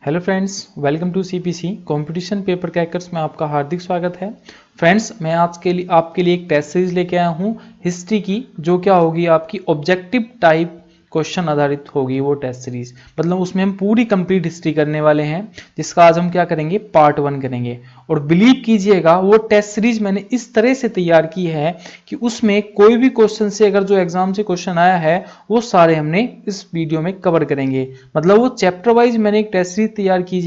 Hello friends, welcome to CPC competition paper crackers में आपका हार्दिक स्वागत है। फ्रेंड्स, मैं आज के लिए आपके लिए एक टेस्ट सीरीज लेके आया हूँ हिस्ट्री की, जो क्या होगी आपकी ऑब्जेक्टिव टाइप क्वेश्चन आधारित होगी वो टेस्ट सीरीज। मतलब उसमें हम पूरी कंप्लीट हिस्ट्री करने वाले हैं, जिसका आज हम क्या करेंगे, पार्ट 1 करेंगे। और बिलीव कीजिएगा, वो टेस्ट सीरीज मैंने इस तरह से तैयार की है कि उसमें कोई भी क्वेश्चन से अगर जो एग्जाम से क्वेश्चन आया है वो सारे हमने इस वीडियो में कवर करेंगे। मतलब वो चैप्टर वाइज मैंने एक टेस्ट सीरीज तैयार की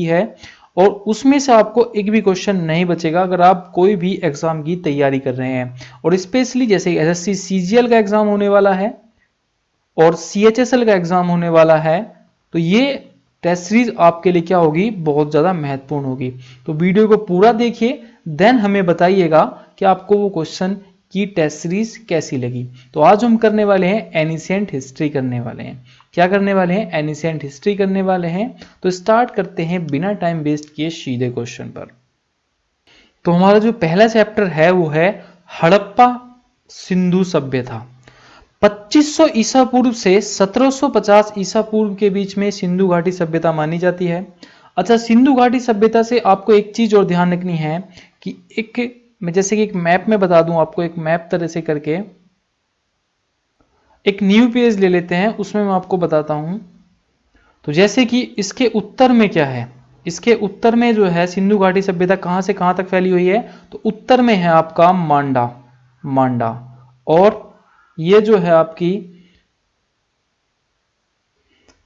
है और उसमें से आपको एक भी क्वेश्चन नहीं बचेगा अगर आप कोई भी एग्जाम की तैयारी कर रहे हैं। और स्पेशली जैसे एसएससी सीजीएल का एग्जाम होने वाला है और सीएचएसएल का एग्जाम होने वाला है, तो ये टेस्ट सीरीज आपके लिए क्या होगी, बहुत ज़्यादा महत्वपूर्ण होगी। तो वीडियो को पूरा देखिए, देन हमें बताइएगा कि आपको वो क्वेश्चन की टेस्ट सीरीज कैसी लगी। तो आज हम करने वाले हैं एनिसेंट हिस्ट्री करने वाले हैं। क्या करने वाले हैं, एनिसेंट हिस्ट्री करने वाले हैं। तो स्टार्ट करते हैं बिना टाइम वेस्ट किए सीधे क्वेश्चन पर। तो हमारा जो पहला चैप्टर है वो है हड़प्पा सिंधु सभ्यता। 2500 ईसा पूर्व से 1750 ईसा पूर्व के बीच में सिंधु घाटी सभ्यता मानी जाती है। अच्छा, सिंधु घाटी सभ्यता से आपको एक चीज और ध्यान रखनी है कि मैं जैसे कि एक मैप में बता दूं आपको, एक मैप तरह से करके एक न्यू पेज ले लेते हैं, उसमें मैं आपको बताता हूं। तो जैसे कि इसके उत्तर में क्या है, इसके उत्तर में जो है सिंधु घाटी सभ्यता कहां से कहां तक फैली हुई है, तो उत्तर में है आपका मांडा और ये जो है आपकी,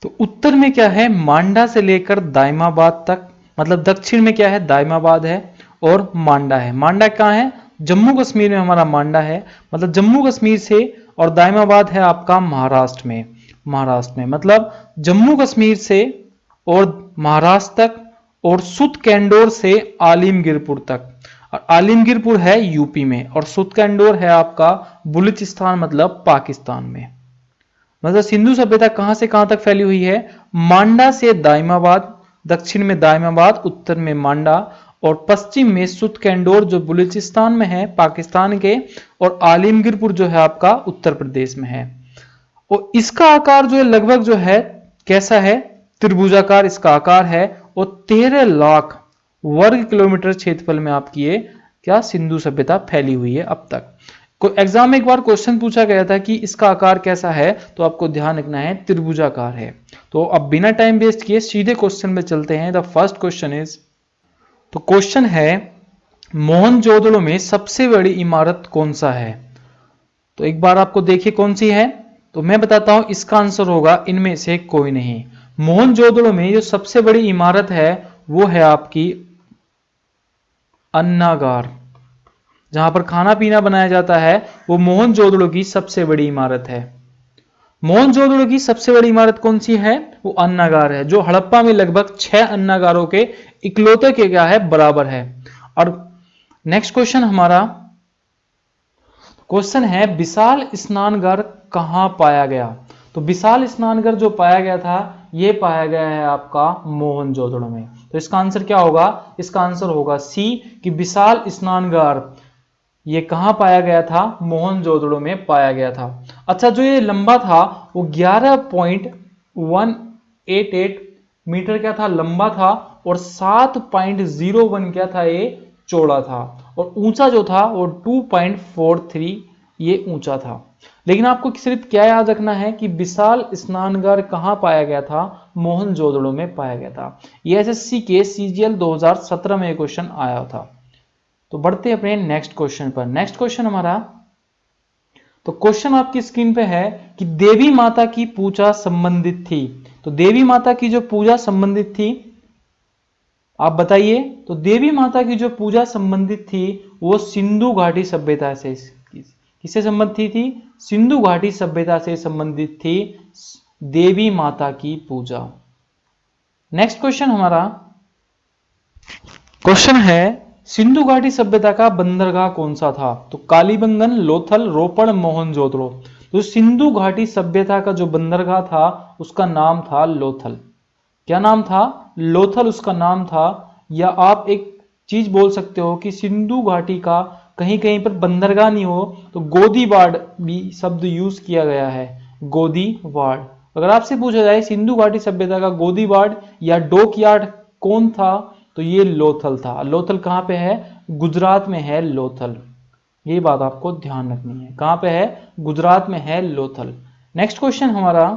तो उत्तर में क्या है, मांडा से लेकर दाइमाबाद तक। मतलब दक्षिण में क्या है, दाइमाबाद है और मांडा है। मांडा कहाँ है, जम्मू कश्मीर में हमारा मांडा है। मतलब जम्मू कश्मीर से, और दाइमाबाद है आपका महाराष्ट्र में। मतलब जम्मू कश्मीर से और महाराष्ट्र तक, और सुतकेंडोर से आलिमगीरपुर तक। और आलिमगीरपुर है यूपी में और सुतकेंडोर है आपका बलूचिस्तान, मतलब पाकिस्तान में। मतलब सिंधु सभ्यता कहां से कहां तक फैली हुई है, मांडा से दाइमाबाद, दक्षिण में दाइमाबाद, उत्तर में मांडा और पश्चिम में सुतकेंडोर जो बलूचिस्तान में है पाकिस्तान के, और आलिमगीरपुर जो है आपका उत्तर प्रदेश में है। और इसका आकार जो है लगभग जो है कैसा है, त्रिभुजाकार इसका आकार है और 13 लाख वर्ग किलोमीटर क्षेत्रफल में आपकी ये क्या सिंधु सभ्यता फैली हुई है अब तक। एग्जाम में एक बार क्वेश्चन पूछा गया था कि इसका आकार कैसा है, तो आपको ध्यान रखना है त्रिभुजाकार है। तो अब बिना टाइम वेस्ट किए सीधे क्वेश्चन में चलते हैं। द फर्स्ट क्वेश्चन इज, तो क्वेश्चन है मोहनजोदड़ो में सबसे बड़ी इमारत कौन सा है। तो एक बार आपको देखिए कौन सी है, तो मैं बताता हूं, इसका आंसर होगा इनमें से कोई नहीं। मोहनजोदड़ो में जो सबसे बड़ी इमारत है वो है आपकी अन्नागार, जहां पर खाना पीना बनाया जाता है, वो मोहनजोदड़ो की सबसे बड़ी इमारत है। मोहनजोदड़ो की सबसे बड़ी इमारत कौन सी है, वो अन्नागार है, जो हड़प्पा में लगभग 6 अन्नागारों के इकलौते के क्या है, बराबर है। और नेक्स्ट क्वेश्चन हमारा क्वेश्चन है विशाल स्नानघर कहां पाया गया। तो विशाल स्नानघर जो पाया गया था, ये पाया गया है आपका मोहनजोदड़ो में। तो इसका आंसर क्या होगा, इसका आंसर होगा सी, कि विशाल स्नानघर ये कहां पाया गया था, मोहनजोदड़ो में पाया गया था। अच्छा, जो ये लंबा था वो 11.188 मीटर क्या था, लंबा था, और 7.01 क्या था, ये चौड़ा था, और ऊंचा जो था वो 2.43 ये ऊंचा था। लेकिन आपको सिर्फ क्या याद रखना है कि विशाल स्नानघर कहां पाया गया था, मोहनजोदड़ो में पाया गया था। ये एसएससी के सीजीएल 2017 में क्वेश्चन आया था। तो बढ़ते अपने नेक्स्ट क्वेश्चन पर। नेक्स्ट क्वेश्चन हमारा, तो क्वेश्चन आपकी स्क्रीन पे है कि देवी माता की पूजा संबंधित थी। तो देवी माता की जो पूजा संबंधित थी, आप बताइए। तो देवी माता की जो पूजा संबंधित थी वो सिंधु घाटी सभ्यता से, किससे संबंधित थी, सिंधु घाटी सभ्यता से संबंधित थी देवी माता की पूजा। नेक्स्ट क्वेश्चन हमारा क्वेश्चन है सिंधु घाटी सभ्यता का बंदरगाह कौन सा था। तो कालीबंगन, लोथल, रोपड़, मोहनजोदड़ो। तो सिंधु घाटी सभ्यता का जो बंदरगाह था उसका नाम था लोथल। क्या नाम था, लोथल उसका नाम था। या आप एक चीज बोल सकते हो कि सिंधु घाटी का कहीं कहीं पर बंदरगाह नहीं हो तो गोदीबाड़ भी शब्द यूज किया गया है, गोदीबाड़। अगर आपसे पूछा जाए सिंधु घाटी सभ्यता का गोदीबाड़ या डोकयार्ड कौन था, तो ये लोथल था। लोथल कहां पे है? गुजरात में है लोथल। ये बात आपको ध्यान रखनी है, कहां पे है? गुजरात में है लोथल। नेक्स्ट क्वेश्चन हमारा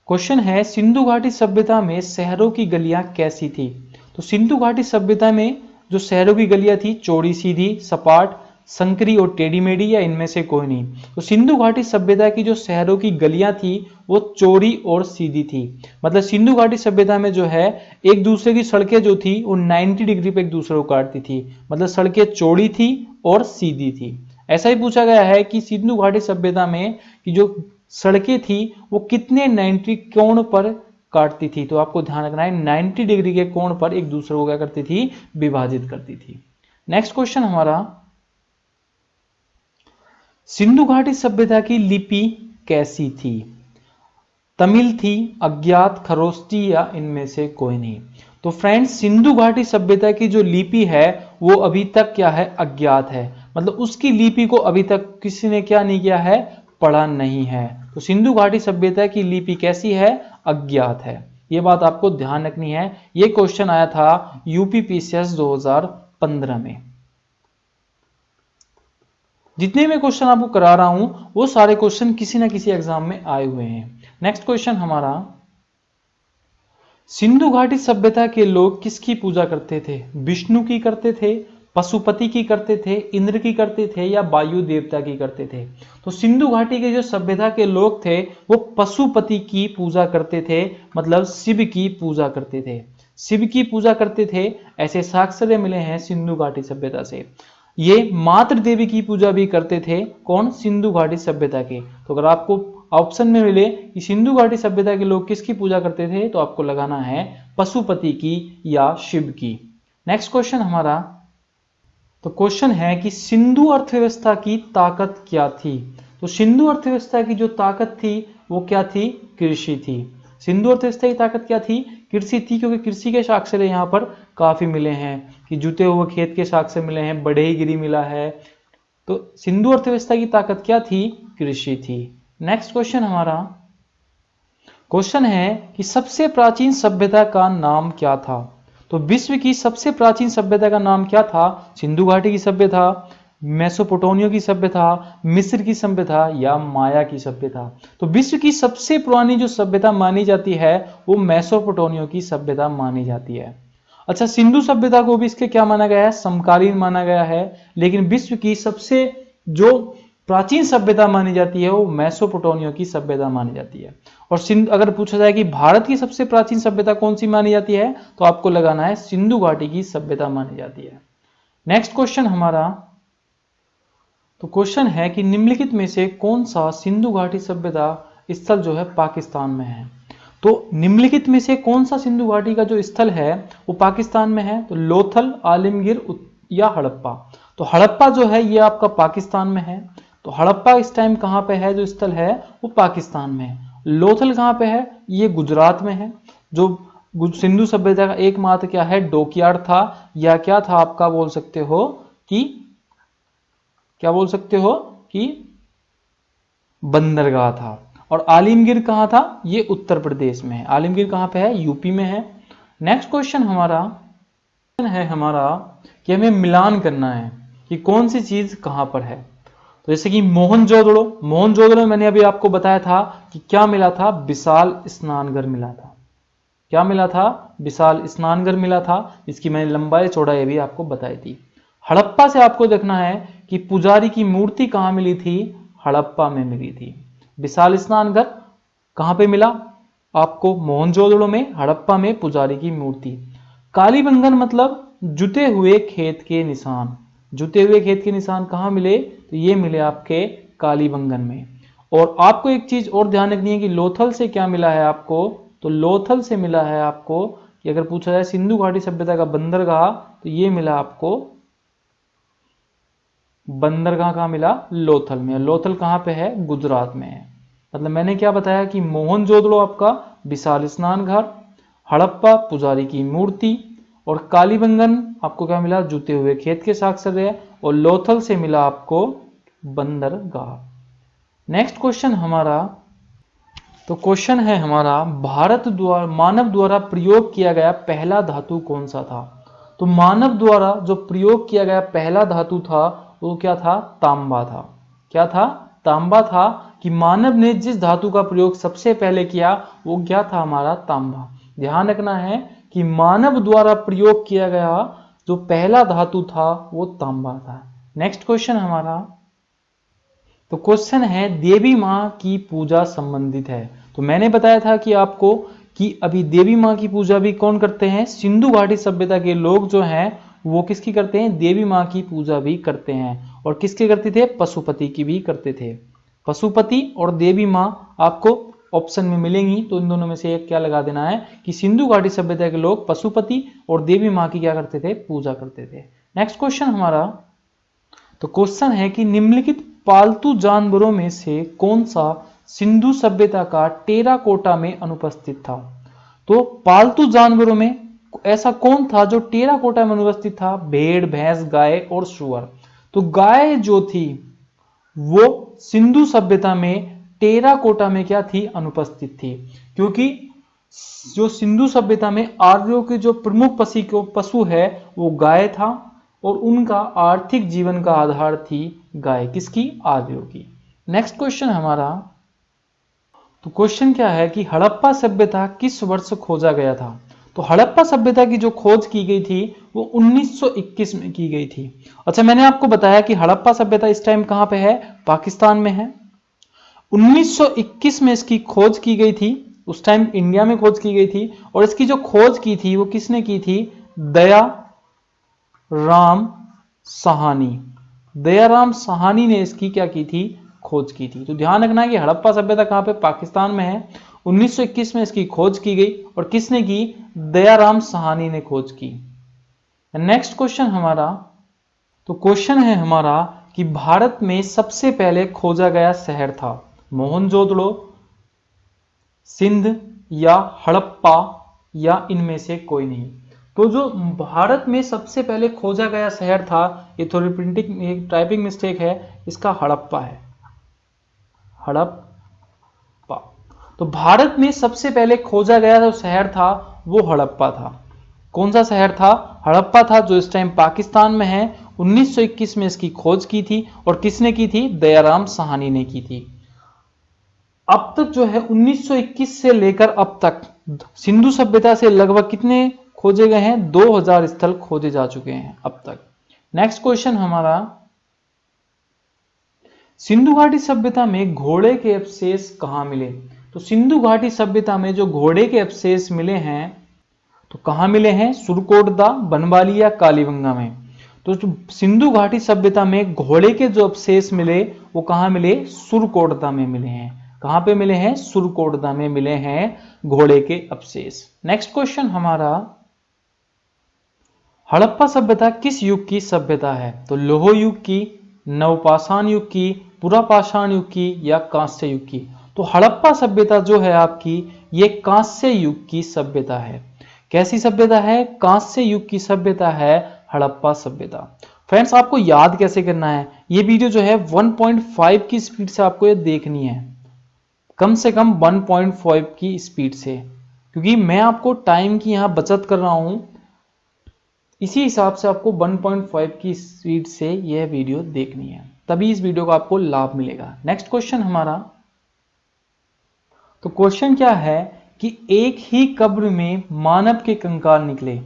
क्वेश्चन है सिंधु घाटी सभ्यता में शहरों की गलियां कैसी थी? तो सिंधु घाटी सभ्यता में जो शहरों की गलियां थी, चौड़ी सीधी, सपाट, संकरी और टेढ़ी मेढ़ी, या इनमें से कोई नहीं? तो सिंधु घाटी सभ्यता की जो शहरों की गलियां थी वो चौड़ी और सीधी थी। मतलब सिंधु घाटी सभ्यता में जो है एक दूसरे की सड़कें जो थी वो 90 डिग्री पे एक दूसरे को काटती थी। मतलब सड़कें चौड़ी थी और सीधी थी। ऐसा ही पूछा गया है कि सिंधु घाटी सभ्यता में कि जो सड़कें थी वो कितने 90 कोण पर काटती थी? तो आपको ध्यान रखना है 90 डिग्री के कोण पर एक दूसरे को क्या करती थी? विभाजित करती थी। नेक्स्ट क्वेश्चन हमारा सिंधु घाटी सभ्यता की लिपि कैसी थी? तमिल थी, अज्ञात, खरोष्टी, या इनमें से कोई नहीं? तो फ्रेंड्स सिंधु घाटी सभ्यता की जो लिपि है वो अभी तक क्या है? अज्ञात है। मतलब उसकी लिपि को अभी तक किसी ने क्या नहीं किया है? पढ़ा नहीं है। तो सिंधु घाटी सभ्यता की लिपि कैसी है? अज्ञात है। ये बात आपको ध्यान रखनी है। ये क्वेश्चन आया था यूपीपीसीएस 2015 में। जितने मैं क्वेश्चन आपको करा रहा हूं वो सारे क्वेश्चन किसी ना किसी एग्जाम में आए हुए हैं। नेक्स्ट क्वेश्चन हमारा सिंधु घाटी सभ्यता के लोग किसकी पूजा करते थे? विष्णु की करते थे, पशुपति की करते थे, इंद्र की करते थे, या वायु देवता की करते थे? तो सिंधु घाटी के जो सभ्यता के लोग थे वो पशुपति की पूजा करते थे। मतलब शिव की पूजा करते थे। शिव की पूजा करते थे, ऐसे साक्ष्य मिले हैं सिंधु घाटी सभ्यता से। ये मातृ देवी की पूजा भी करते थे। कौन? सिंधु घाटी सभ्यता के। तो अगर आपको ऑप्शन में मिले कि सिंधु घाटी सभ्यता के लोग किसकी पूजा करते थे, तो आपको लगाना है पशुपति की या शिव की। नेक्स्ट क्वेश्चन हमारा तो क्वेश्चन है कि सिंधु अर्थव्यवस्था की ताकत क्या थी? तो सिंधु अर्थव्यवस्था की जो ताकत थी वो क्या थी? कृषि थी। सिंधु अर्थव्यवस्था की ताकत क्या थी? कृषि थी, क्योंकि कृषि के साक्ष्य यहाँ पर काफी मिले हैं कि जुते हुए खेत के साक्ष्य मिले हैं, बढ़ईगिरी मिला है। तो सिंधु अर्थव्यवस्था की ताकत क्या थी? कृषि थी। नेक्स्ट क्वेश्चन हमारा क्वेश्चन है कि सबसे प्राचीन सभ्यता का नाम क्या था? तो विश्व की सबसे प्राचीन सभ्यता का नाम क्या था? सिंधु घाटी की सभ्यता, मेसोपोटामिया की सभ्यता, मिस्र की सभ्यता, या माया की सभ्यता? तो विश्व की सबसे पुरानी जो सभ्यता मानी जाती है वो मेसोपोटामिया की सभ्यता मानी जाती है। अच्छा, सिंधु सभ्यता को भी इसके क्या माना गया है? समकालीन माना गया है। लेकिन विश्व की सबसे जो प्राचीन सभ्यता मानी जाती है वो मेसोपोटामिया की सभ्यता मानी जाती है। और अगर पूछा जाए कि भारत की सबसे प्राचीन सभ्यता कौन सी मानी जाती है, तो आपको लगाना है सिंधु घाटी की सभ्यता मानी जाती है। नेक्स्ट क्वेश्चन हमारा तो क्वेश्चन है कि निम्नलिखित में से कौन सा सिंधु घाटी सभ्यता स्थल जो है पाकिस्तान में है? तो निम्नलिखित में से कौन सा सिंधु घाटी का जो स्थल है वो पाकिस्तान में है? तो लोथल, आलमगीर या हड़प्पा? तो हड़प्पा जो है ये आपका पाकिस्तान में है। तो हड़प्पा इस टाइम कहां पे है? जो स्थल है वो पाकिस्तान में है। लोथल कहां पे है? ये गुजरात में है। जो सिंधु सभ्यता का एकमात्र क्या है? डोकयार्ड था, या क्या था आपका बोल सकते हो कि क्या बोल सकते हो कि बंदरगाह था। और आलमगीर कहां था? ये उत्तर प्रदेश में है। आलमगीर कहां पे है? यूपी में है। नेक्स्ट क्वेश्चन हमारा कि हमें मिलान करना है कि कौन सी चीज कहां पर है। तो जैसे कि मोहनजोदड़ो में मैंने अभी आपको बताया था कि क्या मिला था? विशाल स्नानघर मिला था। क्या मिला था? विशाल स्नानघर मिला था, जिसकी मैंने लंबाई चौड़ाई भी आपको बताई थी। हड़प्पा से आपको देखना है कि पुजारी की मूर्ति कहां मिली थी? हड़प्पा में मिली थी। विशाल स्नानघर कहां पे मिला आपको? मोहनजोदड़ो में। हड़प्पा में पुजारी की मूर्ति। कालीबंगन मतलब जुते हुए खेत के निशान। जुते हुए खेत के निशान कहां मिले? तो ये मिले आपके कालीबंगन में। और आपको एक चीज और ध्यान रखनी है कि लोथल से क्या मिला है आपको? तो लोथल से मिला है आपको कि अगर पूछा जाए सिंधु घाटी सभ्यता का बंदरगाह, तो ये मिला आपको बंदरगाह कहां मिला? लोथल में। लोथल कहां पे है? गुजरात में है। मतलब मैंने क्या बताया कि मोहनजोदड़ो आपका विशाल स्नानघर, हड़प्पा पुजारी की मूर्ति, और कालीबंगन आपको क्या मिला? जुते हुए खेत के साक्ष्य, और लोथल से मिला आपको बंदरगाह। नेक्स्ट क्वेश्चन हमारा तो क्वेश्चन है हमारा, मानव द्वारा प्रयोग किया गया पहला धातु कौन सा था? तो मानव द्वारा जो प्रयोग किया गया पहला धातु था वो क्या था? तांबा था। क्या था? तांबा था। कि मानव ने जिस धातु का प्रयोग सबसे पहले किया वो क्या था? हमारा तांबा। ध्यान रखना है कि मानव द्वारा प्रयोग किया गया जो पहला धातु था वो तांबा था। नेक्स्ट क्वेश्चन हमारा, तो क्वेश्चन है देवी मां की पूजा संबंधित है। तो मैंने बताया था कि आपको कि अभी देवी मां की पूजा भी कौन करते हैं? सिंधु घाटी सभ्यता के लोग जो हैं वो किसकी करते हैं? देवी मां की पूजा भी करते हैं। और किसके करते थे? पशुपति की भी करते थे। पशुपति और देवी मां आपको ऑप्शन में मिलेंगी, तो इन दोनों में से एक क्या लगा देना है कि सिंधु घाटी सभ्यता के लोग पशुपति और देवी मां की क्या करते थे? पूजा करते थे। नेक्स्ट क्वेश्चन हमारा, तो क्वेश्चन है कि निम्नलिखित पालतू जानवरों में से कौन सा सिंधु सभ्यता का टेराकोटा में अनुपस्थित था? तो पालतू जानवरों में ऐसा कौन था जो टेराकोटा में अनुपस्थित था? भेड़, भैंस, गाय और सुअर। तो गाय जो थी वो सिंधु सभ्यता में टेराकोटा में क्या थी? अनुपस्थित थी। क्योंकि जो सिंधु सभ्यता में आर्यों के जो प्रमुख पशु है वो गाय था और उनका आर्थिक जीवन का आधार थी गाय। किसकी? आर्यों की। नेक्स्ट क्वेश्चन हमारा, तो क्वेश्चन क्या है कि हड़प्पा सभ्यता किस वर्ष खोजा गया था? तो हड़प्पा सभ्यता की जो खोज की गई थी वो 1921 में की गई थी। अच्छा, मैंने आपको बताया कि हड़प्पा सभ्यता इस टाइम कहां पे है? पाकिस्तान में है। 1921 में इसकी खोज की गई थी। उस टाइम इंडिया में खोज की गई थी और इसकी जो खोज की थी वो किसने की थी? दयाराम साहनी। दयाराम साहनी ने इसकी क्या की थी? खोज की थी। तो ध्यान रखना है कि हड़प्पा सभ्यता कहां पे? पाकिस्तान में है। 1921 में इसकी खोज की गई और किसने की? दयाराम साहनी ने खोज की। नेक्स्ट क्वेश्चन हमारा, तो क्वेश्चन है हमारा कि भारत में सबसे पहले खोजा गया शहर था मोहनजोदड़ो, सिंध या हड़प्पा या इनमें से कोई नहीं। तो जो भारत में सबसे पहले खोजा गया शहर था, ये थोड़ी प्रिंटिंग टाइपिंग मिस्टेक है, इसका हड़प्पा है। हड़प्पा। तो भारत में सबसे पहले खोजा गया जो शहर था वो हड़प्पा था। कौन सा शहर था? हड़प्पा था, जो इस टाइम पाकिस्तान में है। 1921 में इसकी खोज की थी और किसने की थी? दयाराम साहनी ने की थी। अब तक जो है 1921 से लेकर अब तक सिंधु सभ्यता से लगभग कितने खोजे गए हैं? 2000 स्थल खोजे जा चुके हैं अब तक। नेक्स्ट क्वेश्चन हमारा, सिंधु घाटी सभ्यता में घोड़े के अवशेष कहां मिले? तो सिंधु घाटी सभ्यता में जो घोड़े के अवशेष मिले हैं तो कहां मिले हैं? सुरकोटदा, बनवाली या कालीबंगा में। तो सिंधु घाटी सभ्यता में घोड़े के जो अवशेष मिले वो कहां मिले? सुरकोटदा में मिले हैं। कहां पे मिले हैं? सुरकोटदा में मिले हैं घोड़े के अवशेष। नेक्स्ट क्वेश्चन हमारा, हड़प्पा सभ्यता किस युग की सभ्यता है? तो लौह युग की, नवपाषाण युग की, पुरापाषाण युग की या कांस्य युग की? तो हड़प्पा सभ्यता जो है आपकी ये कांस्य युग की सभ्यता है। कैसी सभ्यता है? कांस्य युग की सभ्यता है हड़प्पा सभ्यता। फ्रेंड्स, आपको याद कैसे करना है? ये वीडियो जो है 1.5 की स्पीड से आपको ये देखनी है, कम से कम 1.5 की स्पीड से, क्योंकि मैं आपको टाइम की यहां बचत कर रहा हूं। इसी हिसाब से आपको 1.5 की स्पीड से यह वीडियो देखनी है, तभी इस वीडियो का आपको लाभ मिलेगा। नेक्स्ट क्वेश्चन हमारा, तो क्वेश्चन क्या है कि एक ही कब्र में मानव के कंकाल निकले,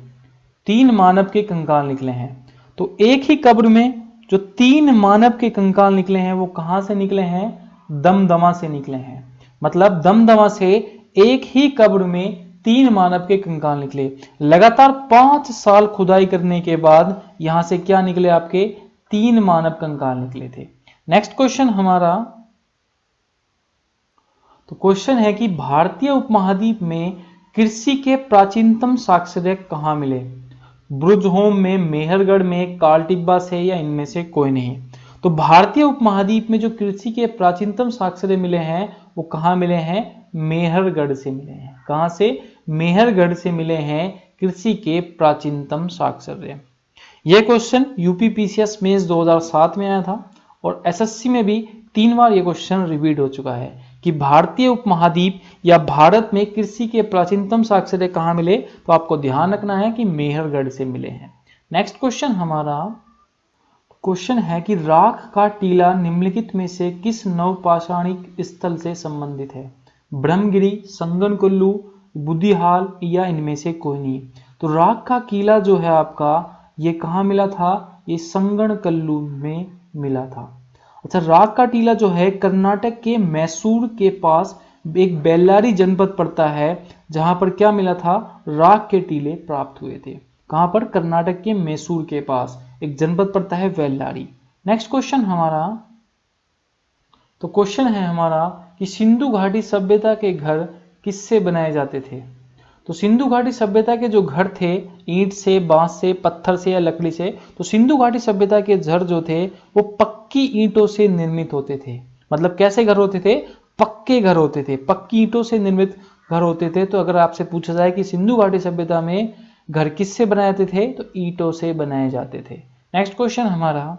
3 मानव के कंकाल निकले हैं। तो एक ही कब्र में जो 3 मानव के कंकाल निकले हैं वो कहां से निकले हैं? दमदमा से निकले हैं। मतलब दमदमा से एक ही कब्र में 3 मानव के कंकाल निकले। लगातार 5 साल खुदाई करने के बाद यहां से क्या निकले? आपके 3 मानव कंकाल निकले थे। नेक्स्ट क्वेश्चन हमारा, तो क्वेश्चन है कि भारतीय उपमहाद्वीप में कृषि के प्राचीनतम साक्ष्य कहां मिले? ब्रुजहोम में, मेहरगढ़ में, कालटिब्बा से या इनमें से कोई नहीं। तो भारतीय उपमहाद्वीप में जो कृषि के प्राचीनतम साक्ष्य मिले हैं वो कहां मिले हैं? मेहरगढ़ से मिले हैं। कहां से? मेहरगढ़ से मिले हैं कृषि के प्राचीनतम साक्ष्य। यह क्वेश्चन यूपीपीसीएस मेंस 2007 में आया था और एसएससी में भी 3 बार यह क्वेश्चन रिपीट हो चुका है। कि भारतीय उपमहाद्वीप या भारत में कृषि के प्राचीनतम साक्ष्य कहां मिले, तो आपको ध्यान रखना है कि मेहरगढ़ से मिले हैं। नेक्स्ट क्वेश्चन हमारा क्वेश्चन है कि राख का टीला निम्नलिखित में से किस नवपाषाणिक स्थल से संबंधित है? ब्रह्मगिरी, संगनकुल्लू, बुद्धिहाल या इनमें से कोई नहीं। तो राख का किला जो है आपका ये कहाँ मिला था? ये संगनकुल्लू में मिला था। अच्छा, राख का टीला जो है कर्नाटक के मैसूर के पास एक बेल्लारी जनपद पड़ता है, जहां पर क्या मिला था? राख के टीले प्राप्त हुए थे। कहां पर? कर्नाटक के मैसूर के पास एक जनपद पड़ता है बेल्लारी। नेक्स्ट क्वेश्चन हमारा, तो क्वेश्चन है हमारा कि सिंधु घाटी सभ्यता के घर किससे बनाए जाते थे? तो सिंधु घाटी सभ्यता के जो घर थे ईंट से, बांस से, पत्थर से या लकड़ी से, तो सिंधु घाटी सभ्यता के घर जो थे वो पक्की ईंटों से निर्मित होते थे। मतलब कैसे घर होते थे? पक्के घर होते थे, पक्की ईंटों से निर्मित घर होते थे। तो अगर आपसे पूछा जाए कि सिंधु घाटी सभ्यता में घर किससे बनाए जाते थे, तो ईंटों से बनाए जाते थे। नेक्स्ट क्वेश्चन हमारा,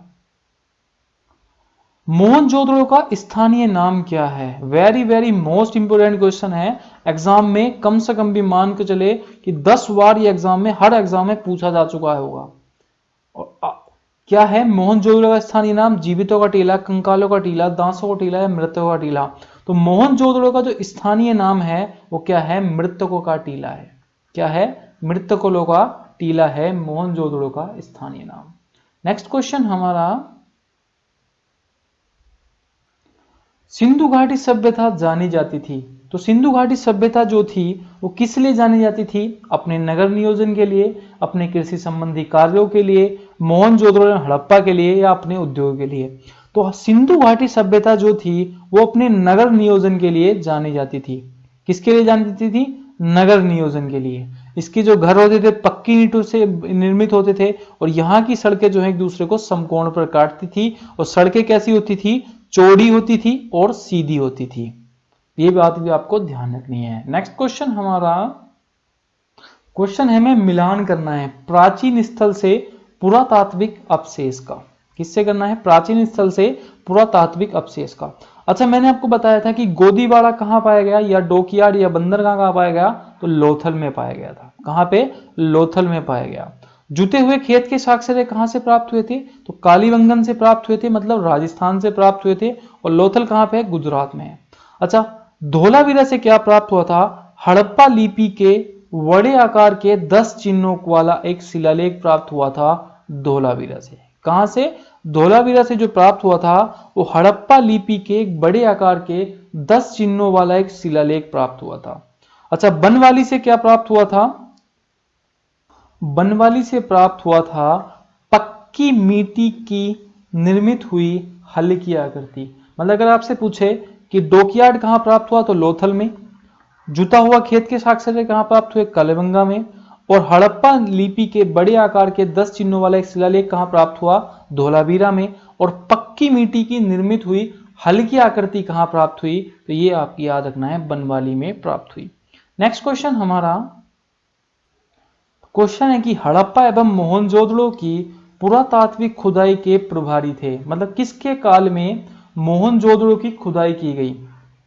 मोहनजोदड़ो का स्थानीय नाम क्या है? Very very most important question है। एग्जाम में कम से कम भी मान के चले कि 10 बार ये एग्जाम में, हर एग्जाम में पूछा जा चुका होगा। और क्या है मोहनजोदड़ो का स्थानीय नाम? जीवितों का टीला, कंकालों का टीला, दांसों का टीला या मृतकों का टीला? तो मोहनजोदड़ो का जो स्थानीय नाम है वो क्या है? मृतकों का टीला है। क्या है? मृतकों का टीला है मोहनजोदड़ो का स्थानीय नाम। नेक्स्ट क्वेश्चन हमारा, सिंधु घाटी सभ्यता जानी जाती थी, तो सिंधु घाटी सभ्यता जो थी वो किस लिए जानी जाती थी? अपने नगर नियोजन के लिए, अपने कृषि संबंधी कार्यों के लिए, मोहनजोदड़ो हड़प्पा के लिए या अपने उद्योग के लिए? तो सिंधु घाटी सभ्यता जो थी वो अपने नगर नियोजन के लिए जानी जाती थी। किसके लिए जानी जाती थी? नगर नियोजन के लिए। इसके जो घर होते थे पक्की ईंटों से निर्मित होते थे और यहाँ की सड़कें जो है एक दूसरे को समकोण पर काटती थी और सड़कें कैसी होती थी? चौड़ी होती थी और सीधी होती थी। ये बात भी आपको ध्यान रखनी है। नेक्स्ट क्वेश्चन हमारा क्वेश्चन है, में मिलान करना है प्राचीन स्थल से पुरातात्विक अवशेष का। किससे करना है? प्राचीन स्थल से पुरातात्विक अवशेष का। अच्छा, मैंने आपको बताया था कि गोदीवाड़ा कहां पाया गया या डोकयार्ड या बंदरगाह कहां पाया गया? तो लोथल में पाया गया था। कहां पे? लोथल में पाया गया। जुते हुए खेत के साक्ष्य कहां से प्राप्त हुए थे? तो कालीबंगन से प्राप्त हुए थे, मतलब राजस्थान से प्राप्त हुए थे। और लोथल कहां पे है? गुजरात में है। अच्छा, धोलावीरा से क्या प्राप्त हुआ था? हड़प्पा लिपि के बड़े आकार के 10 चिन्हों वाला एक शिलालेख प्राप्त हुआ था धोलावीरा से। कहां से? धोलावीरा से जो प्राप्त हुआ था वो हड़प्पा लिपि के एक बड़े आकार के 10 चिन्हों वाला एक शिलालेख प्राप्त हुआ था। अच्छा, बनवाली से क्या प्राप्त हुआ था? बनवाली से प्राप्त हुआ था पक्की मिट्टी की निर्मित हुई हल्की आकृति। मतलब अगर आपसे पूछे कि डोकयार्ड कहां प्राप्त हुआ, तो लोथल में। जुता हुआ खेत के साक्ष्य कहां प्राप्त हुए? कालीबंगा में। और हड़प्पा लिपि के बड़े आकार के 10 चिन्हों वाला एक शिलालेख कहां प्राप्त हुआ? धोलावीरा में। और पक्की मिट्टी की निर्मित हुई हल्की आकृति कहां प्राप्त हुई? तो ये आपकी याद रखना है, बनवाली में प्राप्त हुई। नेक्स्ट क्वेश्चन हमारा क्वेश्चन है कि हड़प्पा एवं मोहनजोदड़ो की पुरातात्विक खुदाई के प्रभारी थे। मतलब किसके काल में मोहनजोदड़ो की खुदाई की गई?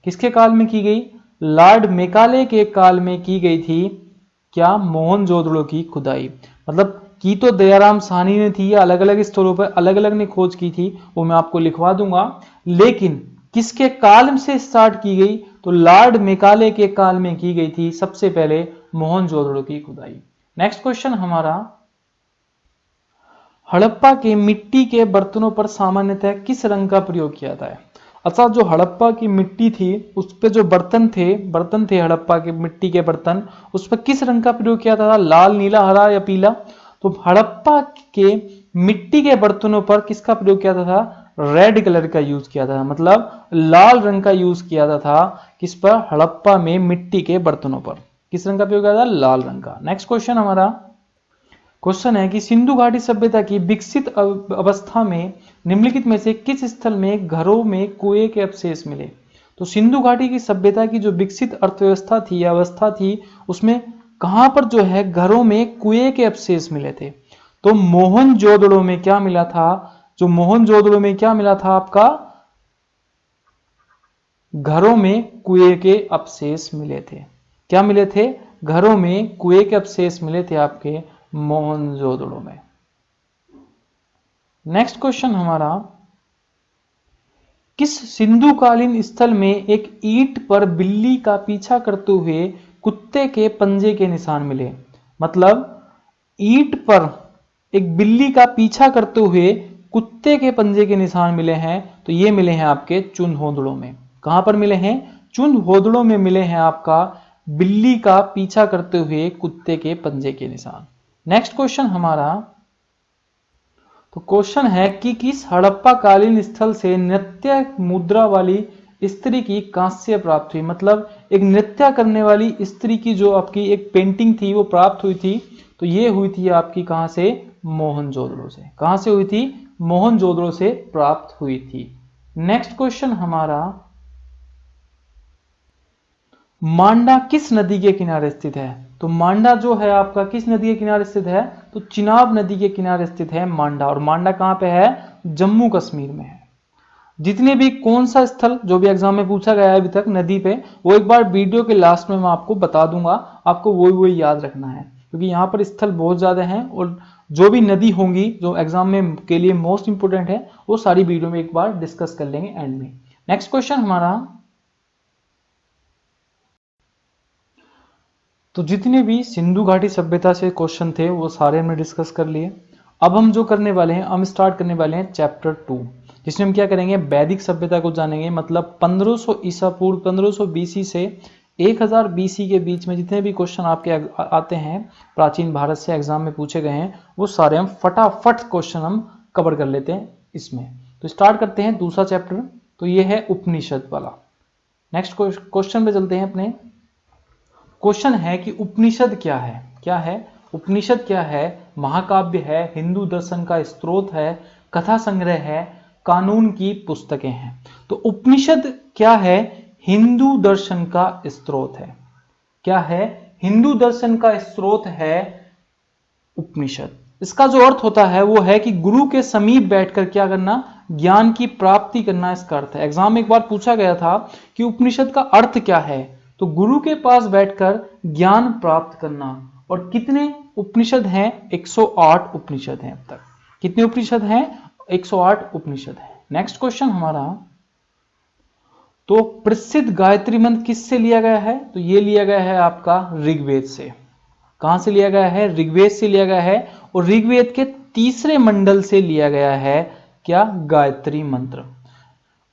किसके काल में की गई? लॉर्ड मेकाले के काल में की गई थी। क्या? मोहनजोदड़ो की खुदाई। मतलब की तो दयाराम साहनी ने थी, अलग अलग स्थलों पर अलग अलग ने खोज की थी, वो मैं आपको लिखवा दूंगा। लेकिन किसके काल से स्टार्ट की गई? तो लॉर्ड मेकाले के काल में की गई थी सबसे पहले मोहनजोदड़ो की खुदाई। नेक्स्ट क्वेश्चन हमारा, हड़प्पा के मिट्टी के बर्तनों पर सामान्यतः किस रंग का प्रयोग किया जाता है? अच्छा, जो हड़प्पा की मिट्टी थी उस पे जो बर्तन थे हड़प्पा के मिट्टी के बर्तन, उस पर किस रंग का प्रयोग किया था? लाल, नीला, हरा या पीला? तो हड़प्पा के मिट्टी के बर्तनों पर किसका प्रयोग किया था? रेड कलर का यूज किया था। मतलब लाल रंग का यूज किया था। किस पर? हड़प्पा में मिट्टी के बर्तनों पर। किस रंग का प्रयोग किया था? लाल रंग का। नेक्स्ट क्वेश्चन हमारा क्वेश्चन है कि सिंधु घाटी सभ्यता की विकसित अवस्था में निम्नलिखित में से किस स्थल में घरों में कुएं के अवशेष मिले? तो सिंधु घाटी की सभ्यता की जो विकसित अर्थव्यवस्था थी, अवस्था थी, उसमें कहां पर जो है घरों में कुएं के अवशेष मिले थे? तो मोहनजोदड़ो में क्या मिला था? जो मोहनजोदड़ो में क्या मिला था आपका? घरों में कुएं के अवशेष मिले थे। क्या मिले थे? घरों में कुएं के अवशेष मिले थे आपके मोहनजोदड़ो में। नेक्स्ट क्वेश्चन हमारा, किस सिंधुकालीन स्थल में एक ईंट पर बिल्ली का पीछा करते हुए कुत्ते के पंजे के निशान मिले? मतलब ईंट पर एक बिल्ली का पीछा करते हुए कुत्ते के पंजे के निशान मिले हैं, तो ये मिले हैं आपके चुनहोदड़ो में। कहां पर मिले हैं? चुनहोदड़ो में मिले हैं आपका बिल्ली का पीछा करते हुए कुत्ते के पंजे के निशान। नेक्स्ट क्वेश्चन हमारा, तो क्वेश्चन है कि किस हड़प्पा कालीन स्थल से नृत्य मुद्रा वाली स्त्री की कांस्य प्राप्त हुई? मतलब एक नृत्य करने वाली स्त्री की जो आपकी एक पेंटिंग थी वो प्राप्त हुई थी, तो ये हुई थी आपकी कहां से? मोहनजोदड़ो से। कहां से हुई थी? मोहनजोदड़ो से प्राप्त हुई थी। नेक्स्ट क्वेश्चन हमारा, मांडा किस नदी के किनारे स्थित है? तो मांडा जो है आपका किस नदी के किनारे स्थित है? तो चिनाब नदी के किनारे स्थित है मांडा। और मांडा कहां पे है? जम्मू कश्मीर में है। जितने भी कौन सा स्थल जो भी एग्जाम में पूछा गया है अभी तक नदी पे, वो एक बार वीडियो के लास्ट में मैं आपको बता दूंगा, आपको वही याद रखना है, क्योंकि यहाँ पर स्थल बहुत ज्यादा हैं और जो भी नदी होंगी जो एग्जाम में के लिए मोस्ट इंपोर्टेंट है वो सारी वीडियो में एक बार डिस्कस कर लेंगे एंड में। नेक्स्ट क्वेश्चन हमारा, तो जितने भी सिंधु घाटी सभ्यता से क्वेश्चन थे वो सारे हमने डिस्कस कर लिए। अब हम जो करने वाले हैं, हम स्टार्ट करने वाले हैं चैप्टर 2, जिसमें हम क्या करेंगे? वैदिक सभ्यता को जानेंगे। मतलब 1500 ईसा पूर्व 1500 बीसी से 1000 बीसी के बीच में जितने भी क्वेश्चन आपके आते हैं प्राचीन भारत से एग्जाम में पूछे गए हैं, वो सारे हम फटाफट क्वेश्चन हम कवर कर लेते हैं इसमें। तो स्टार्ट करते हैं दूसरा चैप्टर, तो ये है उपनिषद वाला। नेक्स्ट क्वेश्चन पे चलते हैं अपने। क्वेश्चन है कि उपनिषद क्या है? क्या है उपनिषद? क्या है? महाकाव्य है, हिंदू दर्शन का स्रोत है, कथा संग्रह है, कानून की पुस्तकें हैं। तो उपनिषद क्या है? हिंदू दर्शन का स्रोत है। क्या है? हिंदू दर्शन का स्रोत है उपनिषद। इसका जो अर्थ होता है वो है कि गुरु के समीप बैठकर क्या करना? ज्ञान की प्राप्ति करना, इसका अर्थ है। एग्जाम में एक बार पूछा गया था कि उपनिषद का अर्थ क्या है, तो गुरु के पास बैठकर ज्ञान प्राप्त करना। और कितने उपनिषद हैं? 108 उपनिषद हैं अब तक। कितने उपनिषद हैं? 108 उपनिषद हैं। नेक्स्ट क्वेश्चन हमारा, तो प्रसिद्ध गायत्री मंत्र किससे लिया गया है? तो ये लिया गया है आपका ऋग्वेद से। कहां से लिया गया है? ऋग्वेद से लिया गया है। और ऋग्वेद के तीसरे मंडल से लिया गया है क्या? गायत्री मंत्र।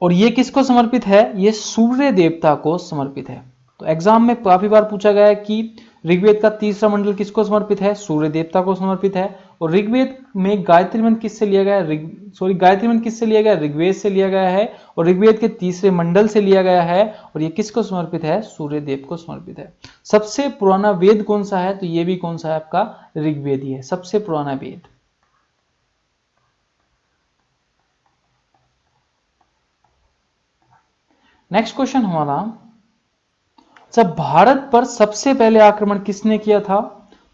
और ये किसको समर्पित है? ये सूर्य देवता को समर्पित है। तो एग्जाम में काफी बार पूछा गया है कि ऋग्वेद का तीसरा मंडल किसको समर्पित है? सूर्य देवता को समर्पित है। और ऋग्वेद में गायत्री मंत्र किससे लिया गया है? गायत्री मंत्र किससे लिया गया? ऋग्वेद से लिया गया है और ऋग्वेद के तीसरे मंडल से लिया गया है। और ये किसको समर्पित है? सूर्य देव को समर्पित है। सबसे पुराना वेद कौन सा है? तो ये भी कौन सा है आपका? ऋग्वेद ही है, सबसे पुराना वेद। नेक्स्ट क्वेश्चन हमारा, जब भारत पर सबसे पहले आक्रमण किसने किया था?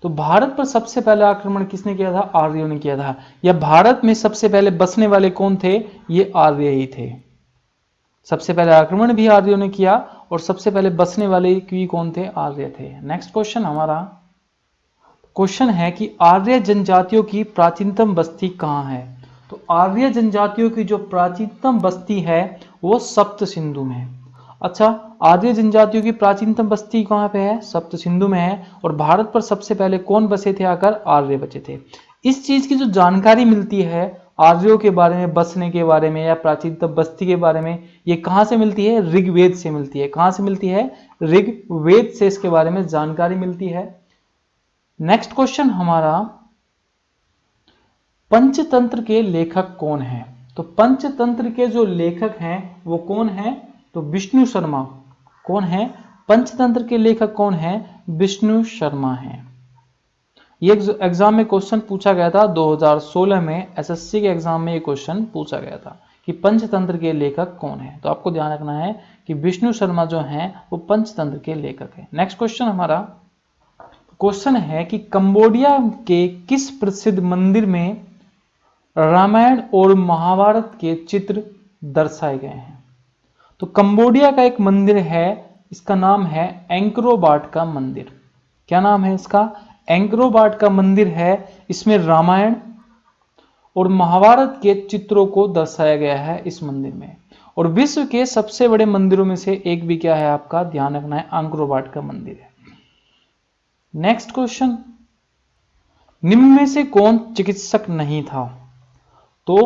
तो भारत पर सबसे पहले आक्रमण किसने किया था? आर्यों ने किया था। या भारत में सबसे पहले बसने वाले कौन थे? ये आर्य ही थे। सबसे पहले आक्रमण भी आर्यों ने किया और सबसे पहले बसने वाले भी कौन थे? आर्य थे। नेक्स्ट क्वेश्चन हमारा, क्वेश्चन है कि आर्य जनजातियों की प्राचीनतम बस्ती कहां है? तो आर्य जनजातियों की जो प्राचीनतम बस्ती है वो सप्त सिंधु में है। अच्छा, आर्य जनजातियों की प्राचीनतम बस्ती कहां पे है? सप्त सिंधु में है। और भारत पर सबसे पहले कौन बसे थे? आकर आर्य बचे थे। इस चीज की जो जानकारी मिलती है आर्यों के बारे में, बसने के बारे में या प्राचीनतम बस्ती के बारे में, ये कहां से मिलती है? ऋग्वेद से मिलती है। कहां से मिलती है? ऋग्वेद से इसके बारे में जानकारी मिलती है। नेक्स्ट क्वेश्चन हमारा, पंचतंत्र के लेखक कौन हैं? तो पंचतंत्र के जो लेखक हैं वो कौन हैं? तो विष्णु शर्मा। कौन है? पंचतंत्र के लेखक कौन है? विष्णु शर्मा हैं। ये एग्जाम में क्वेश्चन पूछा गया था 2016 में, एसएससी के एग्जाम में ये क्वेश्चन पूछा गया था कि पंचतंत्र के लेखक कौन है। तो आपको ध्यान रखना है कि विष्णु शर्मा जो हैं वो पंचतंत्र के लेखक हैं। नेक्स्ट क्वेश्चन हमारा, क्वेश्चन है कि कंबोडिया के किस प्रसिद्ध मंदिर में रामायण और महाभारत के चित्र दर्शाए गए हैं? तो कंबोडिया का एक मंदिर है, इसका नाम है एंक्रो वाट का मंदिर। क्या नाम है इसका? एंक्रो वाट का मंदिर है। इसमें रामायण और महाभारत के चित्रों को दर्शाया गया है इस मंदिर में। और विश्व के सबसे बड़े मंदिरों में से एक भी क्या है आपका, ध्यान रखना है, एंक्रो वाट का मंदिर है। नेक्स्ट क्वेश्चन, निम्न में से कौन चिकित्सक नहीं था? तो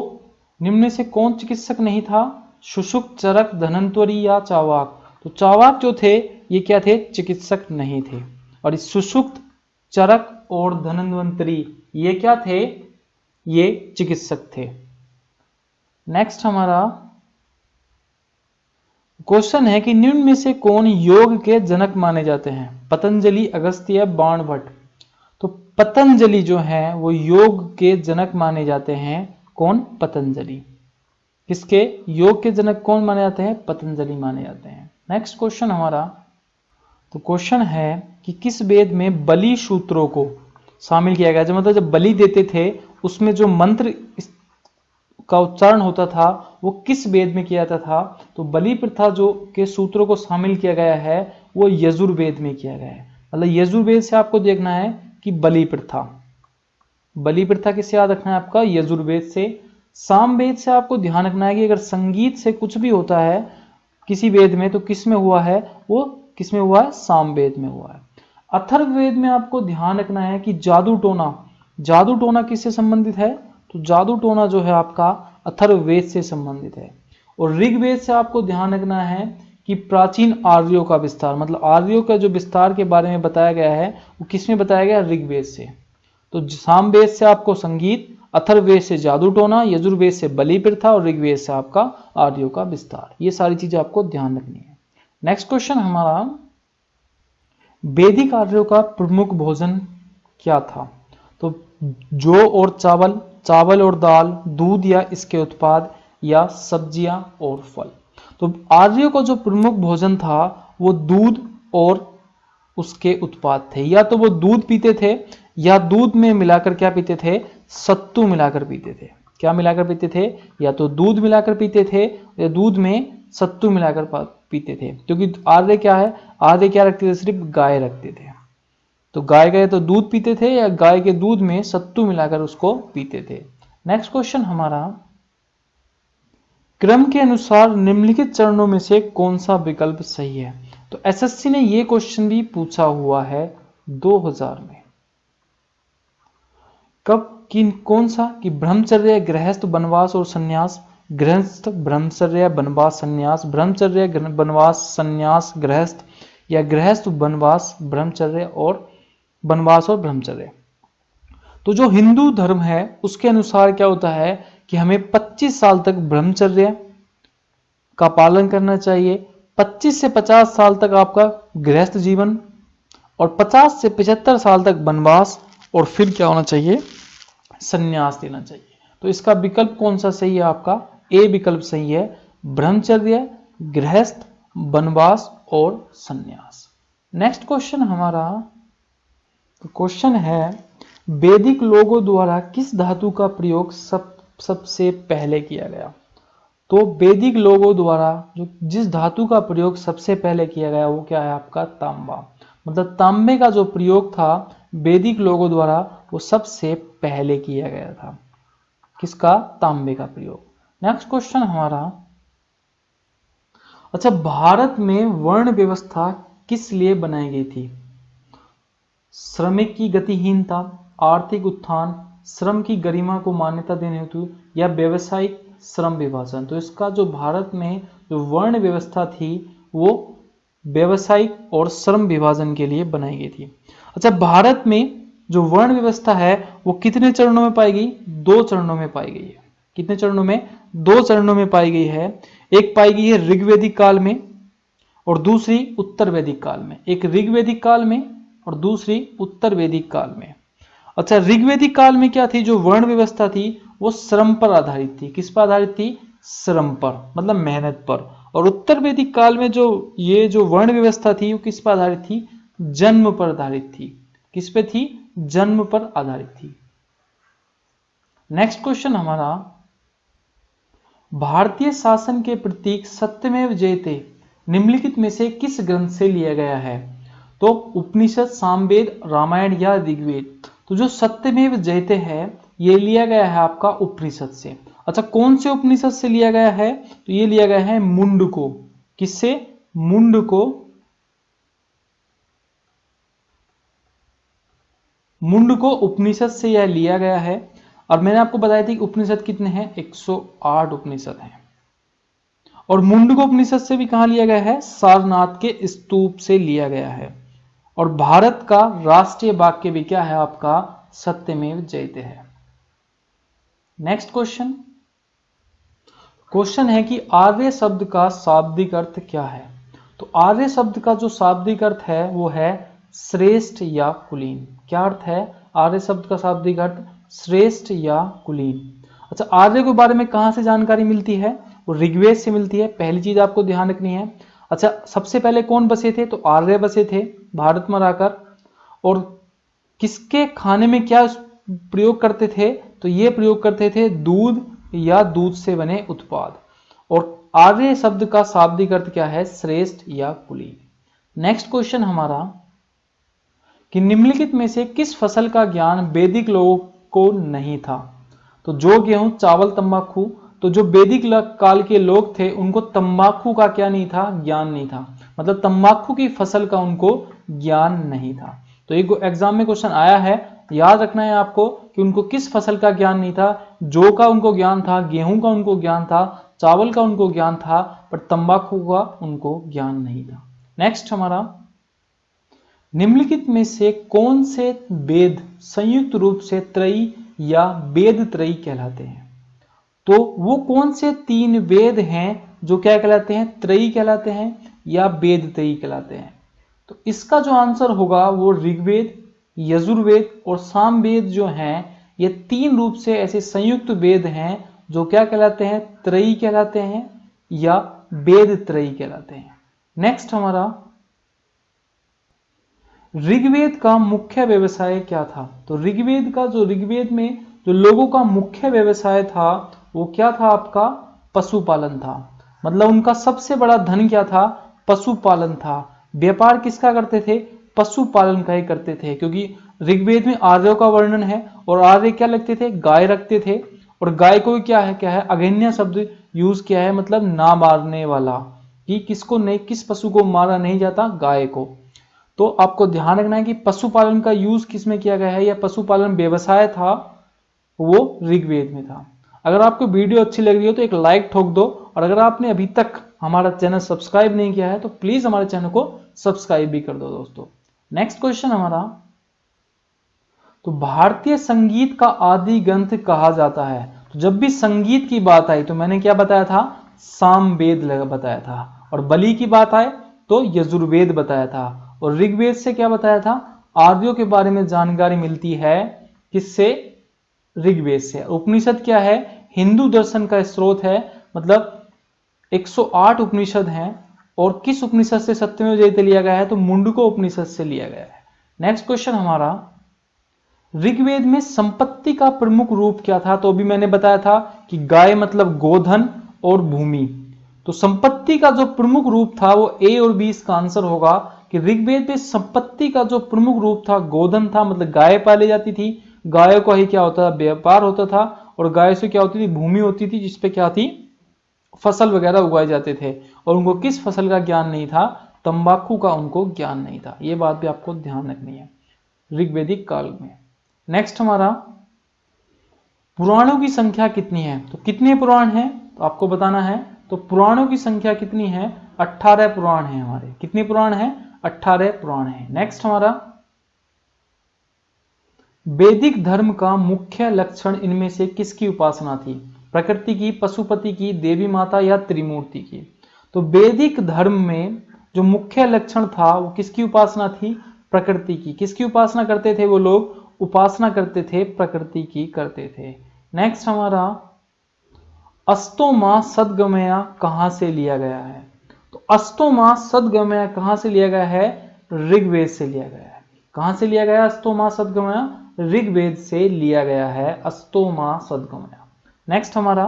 निम्न में से कौन चिकित्सक नहीं था? शुशुक, चरक, धन्वंतरी या चावाक? तो चावाक जो थे ये क्या थे? चिकित्सक नहीं थे। और इस शुशुक, चरक और धन्वंतरी ये क्या थे? ये चिकित्सक थे। नेक्स्ट हमारा क्वेश्चन है कि निम्न में से कौन योग के जनक माने जाते हैं? पतंजलि, अगस्त्य, बाणभट्ट? तो पतंजलि जो है वो योग के जनक माने जाते हैं। कौन? पतंजलि। किसके? योग के जनक कौन माने जाते हैं? पतंजलि माने जाते हैं। नेक्स्ट क्वेश्चन हमारा, तो क्वेश्चन है कि किस वेद में बलि सूत्रों को शामिल किया गया? मतलब जब बलि देते थे उसमें जो मंत्र का उच्चारण होता था वो किस वेद में किया जाता था? तो बलि प्रथा जो के सूत्रों को शामिल किया गया है वो यजुर्वेद में किया गया है। मतलब यजुर्वेद से आपको देखना है कि बलि प्रथा, बलि प्रथा किससे याद रखना है आपका? यजुर्वेद से। सामवेद से आपको ध्यान रखना है कि अगर संगीत से कुछ भी होता है किसी वेद में तो किस में हुआ है? वो किस में हुआ है? सामवेद में हुआ है। अथर्ववेद में आपको ध्यान रखना है कि जादू टोना, जादू टोना किससे संबंधित है? तो जादू टोना जो है आपका अथर्ववेद से संबंधित है। और ऋग्वेद से आपको ध्यान रखना है कि प्राचीन आर्यों का विस्तार, मतलब आर्यों का जो विस्तार के बारे में बताया गया है वो किसमें बताया गया? ऋग्वेद से। तो सामवेद से आपको संगीत, अथर्ववेद से जादू टोना, यजुर्वेद से बलि प्रथा और ऋग्वेद से आपका आर्यों का विस्तार। ये सारी चीजें आपको ध्यान रखनी है। नेक्स्ट क्वेश्चन हमारा, वैदिक आर्यों का प्रमुख भोजन क्या था? तो जौ और चावल, चावल और दाल, दूध या इसके उत्पाद, या सब्जियां और फल? तो आर्यों का जो प्रमुख भोजन था वो दूध और उसके उत्पाद थे। या तो वो दूध पीते थे या दूध में मिलाकर क्या पीते थे? सत्तू मिलाकर पीते थे। क्या मिलाकर पीते थे? या तो दूध मिलाकर पीते थे या दूध में सत्तू मिलाकर पीते थे। क्योंकि आर्य क्या है? आर्य क्या रखते थे? सिर्फ गाय रखते थे। तो गाय का तो दूध पीते थे या गाय के दूध में सत्तू मिलाकर उसको पीते थे। नेक्स्ट क्वेश्चन हमारा, क्रम के अनुसार निम्नलिखित चरणों में से कौन सा विकल्प सही है? तो एसएससी ने ये क्वेश्चन भी पूछा हुआ है 2000 में। कब? कौन सा? कि ब्रह्मचर्य, गृहस्थ, वनवास और संन्यास। गृहस्थ, ब्रह्मचर्य, वनवास, संन्यास। ब्रह्मचर्य, वनवास, संन्यास, गृहस्थ, या गृहस्थ, वनवास, ब्रह्मचर्य और वनवास और ब्रह्मचर्य। तो जो हिंदू धर्म है उसके अनुसार क्या होता है कि हमें 25 साल तक ब्रह्मचर्य का पालन करना चाहिए, 25 से 50 साल तक आपका गृहस्थ जीवन, और 50 से 75 साल तक वनवास, और फिर क्या होना चाहिए? संन्यास लेना चाहिए। तो इसका विकल्प कौन सा सही है आपका? ए विकल्प सही है, ब्रह्मचर्य, गृहस्थ, वनवास और संन्यास। नेक्स्ट क्वेश्चन हमारा, तो क्वेश्चन है, वैदिक लोगों द्वारा किस धातु का प्रयोग सबसे पहले किया गया? तो वैदिक लोगों द्वारा जो जिस धातु का प्रयोग सबसे पहले किया गया वो क्या है आपका? तांबा। मतलब तांबे का जो प्रयोग था वैदिक लोगों द्वारा वो सबसे पहले किया गया था। किसका? तांबे का प्रयोग। नेक्स्ट क्वेश्चन हमारा, अच्छा, भारत में वर्ण व्यवस्था किस लिए बनाई गई थी? श्रमिक की गतिहीनता, आर्थिक उत्थान, श्रम की गरिमा को मान्यता देने हेतु, या व्यवसायिक श्रम विभाजन? तो इसका जो भारत में जो वर्ण व्यवस्था थी वो व्यवसायिक और श्रम विभाजन के लिए बनाई गई थी। अच्छा, भारत में जो वर्ण व्यवस्था है वो कितने चरणों में पाई गई? 2 चरणों में पाई गई है। कितने चरणों में? 2 चरणों में पाई गई है। एक पाई गई है ऋग्वैदिक काल में और दूसरी उत्तर वैदिक काल में। एक ऋग्वैदिक काल में और दूसरी उत्तर वैदिक काल में। अच्छा, ऋग्वैदिक काल में क्या थी? जो वर्ण व्यवस्था थी वो श्रम पर आधारित थी। किस पर आधारित थी? श्रम पर, मतलब मेहनत पर। और उत्तर वैदिक काल में जो वर्ण व्यवस्था थी वो किस पर आधारित थी? जन्म पर आधारित थी। किस पे थी? जन्म पर आधारित थी। नेक्स्ट क्वेश्चन हमारा, भारतीय शासन के प्रतीक सत्यमेव जयते निम्नलिखित में से किस ग्रंथ से लिया गया है? तो उपनिषद, सामवेद, रामायण या ऋग्वेद। तो जो सत्यमेव जयते है ये लिया गया है आपका उपनिषद से। अच्छा, कौन से उपनिषद से लिया गया है? तो ये लिया गया है मुंडको। किससे? मुंडको। मुंडको उपनिषद से यह लिया गया है। और मैंने आपको बताया था कि उपनिषद कितने हैं? 108 उपनिषद हैं। और मुंडको उपनिषद से भी कहां लिया गया है? सारनाथ के स्तूप से लिया गया है। और भारत का राष्ट्रीय वाक्य भी क्या है आपका? सत्यमेव जयते है। Next question. क्वेश्चन है कि आर्य शब्द का शाब्दिक अर्थ क्या है? तो आर्य शब्द का जो शाब्दिक अर्थ है वो है श्रेष्ठ या कुलीन। क्या अर्थ है आर्य शब्द का शाब्दिक अर्थ? श्रेष्ठ या कुलीन। अच्छा, आर्य के बारे में कहां से जानकारी मिलती है? वो ऋग्वेद से मिलती है। पहली चीज आपको ध्यान रखनी है। अच्छा, सबसे पहले कौन बसे थे? तो आर्य बसे थे भारत में आकर। और किसके खाने में क्या प्रयोग करते थे? तो ये प्रयोग करते थे दूध या दूध से बने उत्पाद। और आर्य शब्द का शाब्दिक अर्थ क्या है? श्रेष्ठ या कुलीन। नेक्स्ट क्वेश्चन हमारा कि निम्नलिखित में से किस फसल का ज्ञान वैदिक लोगों को नहीं था? तो जो गेहूं, चावल, तंबाकू। तो जो वैदिक काल के लोग थे उनको तंबाकू का क्या नहीं था? ज्ञान नहीं था। मतलब तंबाकू की फसल का उनको ज्ञान नहीं था। तो एक एग्जाम में क्वेश्चन आया है, याद रखना है आपको कि उनको किस फसल का ज्ञान नहीं था। जौ का उनको ज्ञान था, गेहूं का उनको ज्ञान था, चावल का उनको ज्ञान था, पर तंबाकू का उनको ज्ञान नहीं था। नेक्स्ट हमारा, निम्नलिखित में से कौन से वेद संयुक्त रूप से त्रयी या वेद त्रयी कहलाते हैं? तो वो कौन से 3 वेद हैं जो क्या कहलाते हैं? त्रयी कहलाते हैं या वेद त्रयी कहलाते हैं? तो इसका जो आंसर होगा वो ऋग्वेद, यजुर्वेद और सामवेद जो हैं, ये 3 रूप से ऐसे संयुक्त वेद हैं जो क्या कहलाते हैं? त्रयी कहलाते हैं या वेद त्रयी कहलाते हैं। नेक्स्ट हमारा, ऋग्वेद का मुख्य व्यवसाय क्या था? तो ऋग्वेद में जो लोगों का मुख्य व्यवसाय था वो क्या था आपका? पशुपालन था। मतलब उनका सबसे बड़ा धन क्या था? पशुपालन था। व्यापार किसका करते थे? पशुपालन का ही करते थे। क्योंकि ऋग्वेद में आर्यों का वर्णन है और आर्य क्या लगते थे? गाय रखते थे। और गाय को क्या है अघन्य शब्द यूज किया है, मतलब ना मारने वाला, कि किसको नहीं, किस पशु को मारा नहीं जाता? गाय को। तो आपको ध्यान रखना है कि पशुपालन का यूज किस में किया गया है, या पशुपालन व्यवसाय था वो ऋग्वेद में था। अगर आपको वीडियो अच्छी लग रही हो तो एक लाइक ठोक दो। और अगर आपने अभी तक हमारा चैनल सब्सक्राइब नहीं किया है तो प्लीज हमारे चैनल को सब्सक्राइब भी कर दो दोस्तों। नेक्स्ट क्वेश्चन हमारा, तो भारतीय संगीत का आदि ग्रंथ कहा जाता है? तो जब भी संगीत की बात आई तो मैंने क्या बताया था? सामवेद बताया था। और बलि की बात आए तो यजुर्वेद बताया था। और ऋग्वेद से क्या बताया था? आर्यों के बारे में जानकारी मिलती है किससे? ऋग्वेद से। उपनिषद क्या है? हिंदू दर्शन का स्रोत है। मतलब 108 उपनिषद हैं। और किस उपनिषद से सत्यमेव जयते लिया गया है? तो मुंडको उपनिषद से लिया गया है। नेक्स्ट क्वेश्चन हमारा, ऋग्वेद में संपत्ति का प्रमुख रूप क्या था? तो अभी मैंने बताया था कि गाय मतलब गोधन और भूमि। तो संपत्ति का जो प्रमुख रूप था वो ए और बी इसका आंसर होगा कि ऋग्वेद में संपत्ति का जो प्रमुख रूप था गोधन था। मतलब गाय पाली जाती थी, गायों का ही क्या होता था? व्यापार होता था। और गाय से क्या होती थी? भूमि होती थी जिसपे क्या थी? फसल वगैरह उगाए जाते थे। और उनको किस फसल का ज्ञान नहीं था? तंबाकू का उनको ज्ञान नहीं था। ये बात भी आपको ध्यान रखनी है ऋग्वेदिक काल में। नेक्स्ट हमारा, पुराणों की संख्या कितनी है? तो कितने पुराण हैं तो आपको बताना है। तो पुराणों की संख्या कितनी है? 18 पुराण हैं हमारे। कितने पुराण हैं? 18 पुराण हैं। नेक्स्ट हमारा, वैदिक धर्म का मुख्य लक्षण इनमें से किसकी उपासना थी? प्रकृति की, पशुपति की, देवी माता या त्रिमूर्ति की? तो वैदिक धर्म में जो मुख्य लक्षण था वो किसकी उपासना थी? प्रकृति की। किसकी उपासना करते थे वो लोग? उपासना करते थे प्रकृति की करते थे। नेक्स्ट हमारा, अष्टोमा सद्गमया कहां से लिया गया है? तो अष्टोमा सद्गमया कहां से लिया गया है? ऋग्वेद से लिया गया है। कहां से लिया गया अष्टोमा सद्गमया? ऋग्वेद से लिया गया है अष्टोमा सद्गमया। नेक्स्ट हमारा,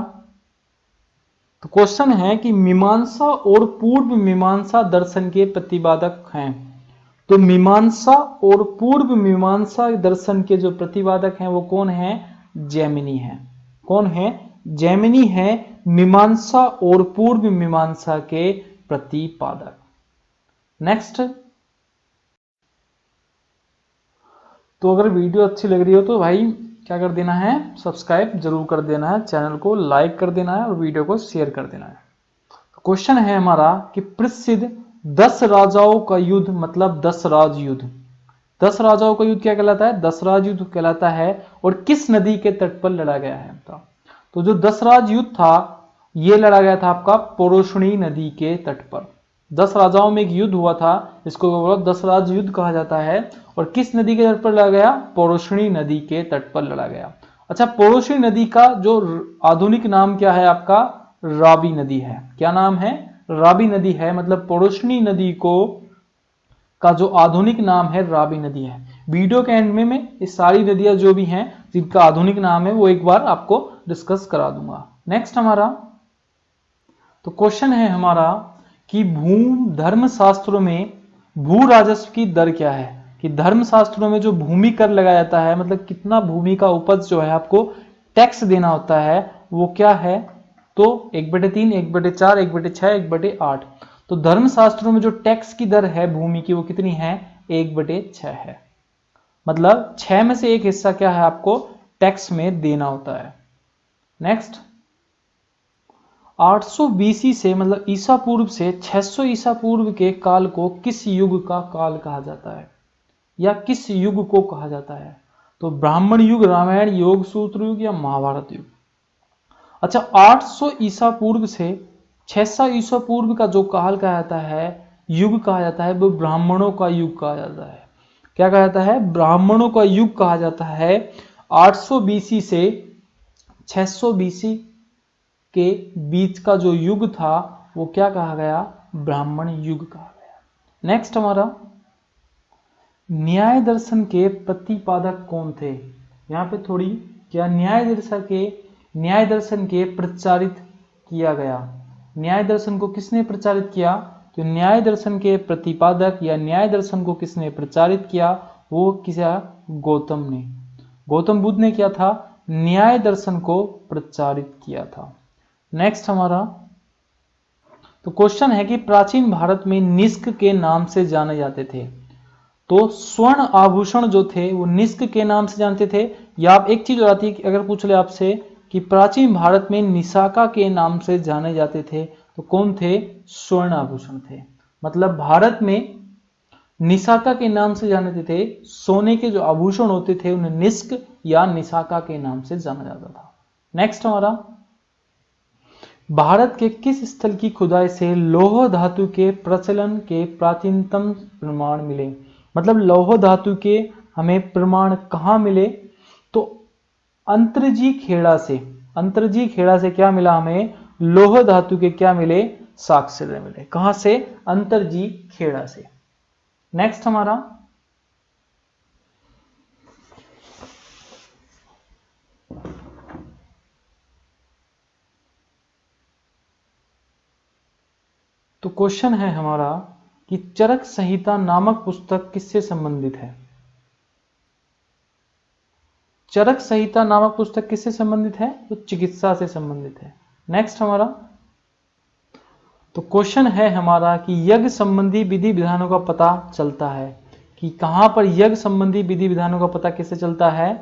तो क्वेश्चन है कि मीमांसा और पूर्व मीमांसा दर्शन के प्रतिपादक हैं। तो मीमांसा और पूर्व मीमांसा दर्शन के जो प्रतिपादक हैं वो कौन है? जैमिनी है। कौन है? जैमिनी है मीमांसा और पूर्व मीमांसा के प्रतिपादक। नेक्स्ट, तो अगर वीडियो अच्छी लग रही हो तो भाई क्या कर देना है? सब्सक्राइब जरूर कर देना है, चैनल को लाइक कर देना है और वीडियो को शेयर कर देना है। तो क्वेश्चन है हमारा कि प्रसिद्ध 10 राजाओं का युद्ध मतलब 10 राज युद्ध। 10 राजाओं का युद्ध क्या कहलाता है? 10 राज युद्ध कहलाता है। और किस नदी के तट पर लड़ा गया है? तो जो 10 राज युद्ध था ये लड़ा गया था आपका पोरोशनी नदी के तट पर। 10 राजाओं में एक युद्ध हुआ था, इसको 10 राज युद्ध कहा जाता है। और किस नदी के तट पर लड़ा गया? पोरोशनी नदी के तट पर लड़ा गया। अच्छा, पोरोशनी नदी का जो आधुनिक नाम क्या है आपका? रावी नदी है। क्या नाम है? रावी नदी है। मतलब पोरोशनी नदी को का जो आधुनिक नाम है रावी नदी है। वीडियो के एंड में मैं इस सारी नदियां जो भी हैं जिनका आधुनिक नाम है वो एक बार आपको डिस्कस करा दूंगा। नेक्स्ट हमारा, तो क्वेश्चन है हमारा कि धर्म शास्त्रों में भू राजस्व की दर क्या है? कि धर्म शास्त्रों में जो भूमि कर लगाया जाता है, मतलब कितना भूमि का उपज जो है आपको टैक्स देना होता है वो क्या है? तो 1/3, 1/4, 1/6, 1/8। तो धर्म शास्त्रों में जो टैक्स की दर है भूमि की वो कितनी है? 1/6 है। मतलब 6 में से एक हिस्सा क्या है आपको टैक्स में देना होता है। नेक्स्ट, 800 BC से मतलब ईसा पूर्व से 600 ईसा पूर्व के काल को किस युग का काल कहा जाता है या किस युग को कहा जाता है? तो ब्राह्मण युग, रामायण योग सूत्र युग या महाभारत युग? अच्छा, 800 ईसा पूर्व से 600 ईसा पूर्व का जो काल कहा जाता है, युग कहा जाता है, वो ब्राह्मणों का युग कहा जाता है। क्या कहा जाता है? ब्राह्मणों का युग कहा जाता है। 800 BC से 600 BC के बीच का जो युग था वो क्या कहा गया? ब्राह्मण युग कहा गया। नेक्स्ट हमारा, न्याय दर्शन के प्रतिपादक कौन थे? यहाँ पे थोड़ी क्या न्याय दर्शन के प्रचारित किया गया। न्याय दर्शन को किसने प्रचारित किया? तो न्याय दर्शन के प्रतिपादक या न्याय दर्शन को किसने प्रचारित किया? वो किया? गौतम ने। गौतम बुद्ध ने क्या था? न्याय दर्शन को प्रचारित किया था। नेक्स्ट हमारा, तो क्वेश्चन है कि प्राचीन भारत में निष्क के नाम से जाने जाते थे। तो स्वर्ण आभूषण जो थे वो निष्क के नाम से जानते थे। या आप एक चीज और आती है कि अगर पूछ ले आपसे कि प्राचीन भारत में निशाका के नाम से जाने जाते थे, तो कौन थे? स्वर्ण आभूषण थे। मतलब भारत में निशाका के नाम से जाने थे, सोने के जो आभूषण होते थे उन्हें निष्क या निशाका के नाम से जाना जाता था। नेक्स्ट हमारा, भारत के किस स्थल की खुदाई से लौह धातु के प्रचलन के प्राचीनतम प्रमाण मिले? मतलब लौह धातु के हमें प्रमाण कहाँ मिले? तो अंतरजी खेड़ा से क्या मिला हमें? लौह धातु के क्या मिले? साक्ष्य मिले। कहां से? अंतरजी खेड़ा से। नेक्स्ट हमारा, तो क्वेश्चन है हमारा कि चरक संहिता नामक पुस्तक किससे संबंधित है? चरक संहिता नामक पुस्तक किससे संबंधित है? तो चिकित्सा से संबंधित है। नेक्स्ट हमारा, तो क्वेश्चन है हमारा कि यज्ञ संबंधी विधि विधानों का पता चलता है कि कहां पर यज्ञ संबंधी विधि विधानों का पता किससे चलता है?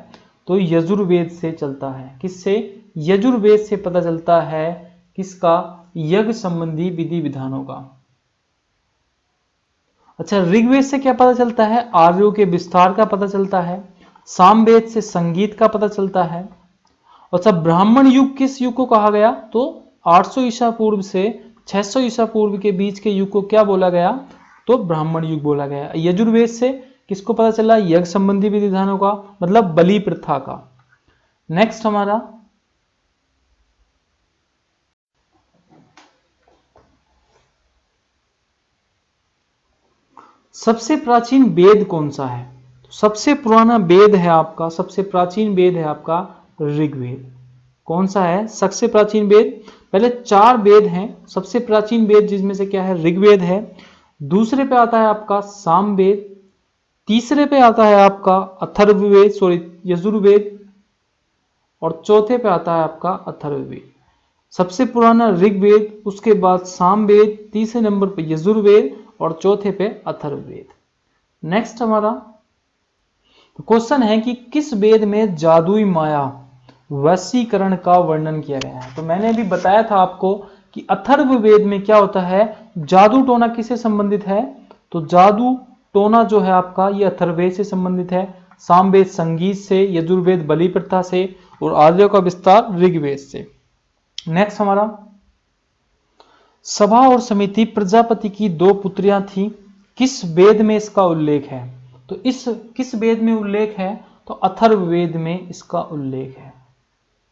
तो यजुर्वेद से चलता है। किससे? यजुर्वेद से पता चलता है। किसका? यज्ञ संबंधी विधि विधानों का। अच्छा, ऋग्वेद से क्या पता चलता है? आर्यों के विस्तार का पता चलता है। सामवेद से संगीत का पता चलता है। अच्छा, ब्राह्मण युग किस युग को कहा गया? तो 800 ईसा पूर्व से 600 ईसा पूर्व के बीच के युग को क्या बोला गया? तो ब्राह्मण युग बोला गया। यजुर्वेद से किसको पता चला? यज्ञ संबंधी विधि विधानों का, मतलब बलि प्रथा का। नेक्स्ट हमारा, सबसे प्राचीन वेद कौन सा है? सबसे पुराना वेद है आपका, सबसे प्राचीन वेद है आपका ऋग्वेद। कौन सा है सबसे प्राचीन वेद? पहले 4 वेद हैं सबसे प्राचीन वेद, जिसमें से क्या है ऋग्वेद है, दूसरे पे आता है आपका सामवेद, तीसरे पे आता है आपका अथर्ववेद यजुर्वेद, और चौथे पे आता है आपका अथर्ववेद। सबसे पुराना ऋग्वेद, उसके बाद सामवेद, तीसरे नंबर पे यजुर्वेद और चौथे पे अथर्ववेद। नेक्स्ट हमारा क्वेश्चन है कि किस वेद में जादुई माया वशीकरण का वर्णन किया गया है? तो मैंने अभी बताया था आपको कि अथर्ववेद में क्या होता है, जादू टोना किससे संबंधित है? तो जादू टोना जो है आपका ये अथर्ववेद से संबंधित है, सामवेद संगीत से, यजुर्वेद बलि प्रथा से और आर्यों का विस्तार ऋग्वेद से। नेक्स्ट हमारा सभा और समिति प्रजापति की 2 पुत्रियां थी, किस वेद में इसका उल्लेख है? तो इस किस वेद में उल्लेख है? तो अथर्ववेद में इसका उल्लेख है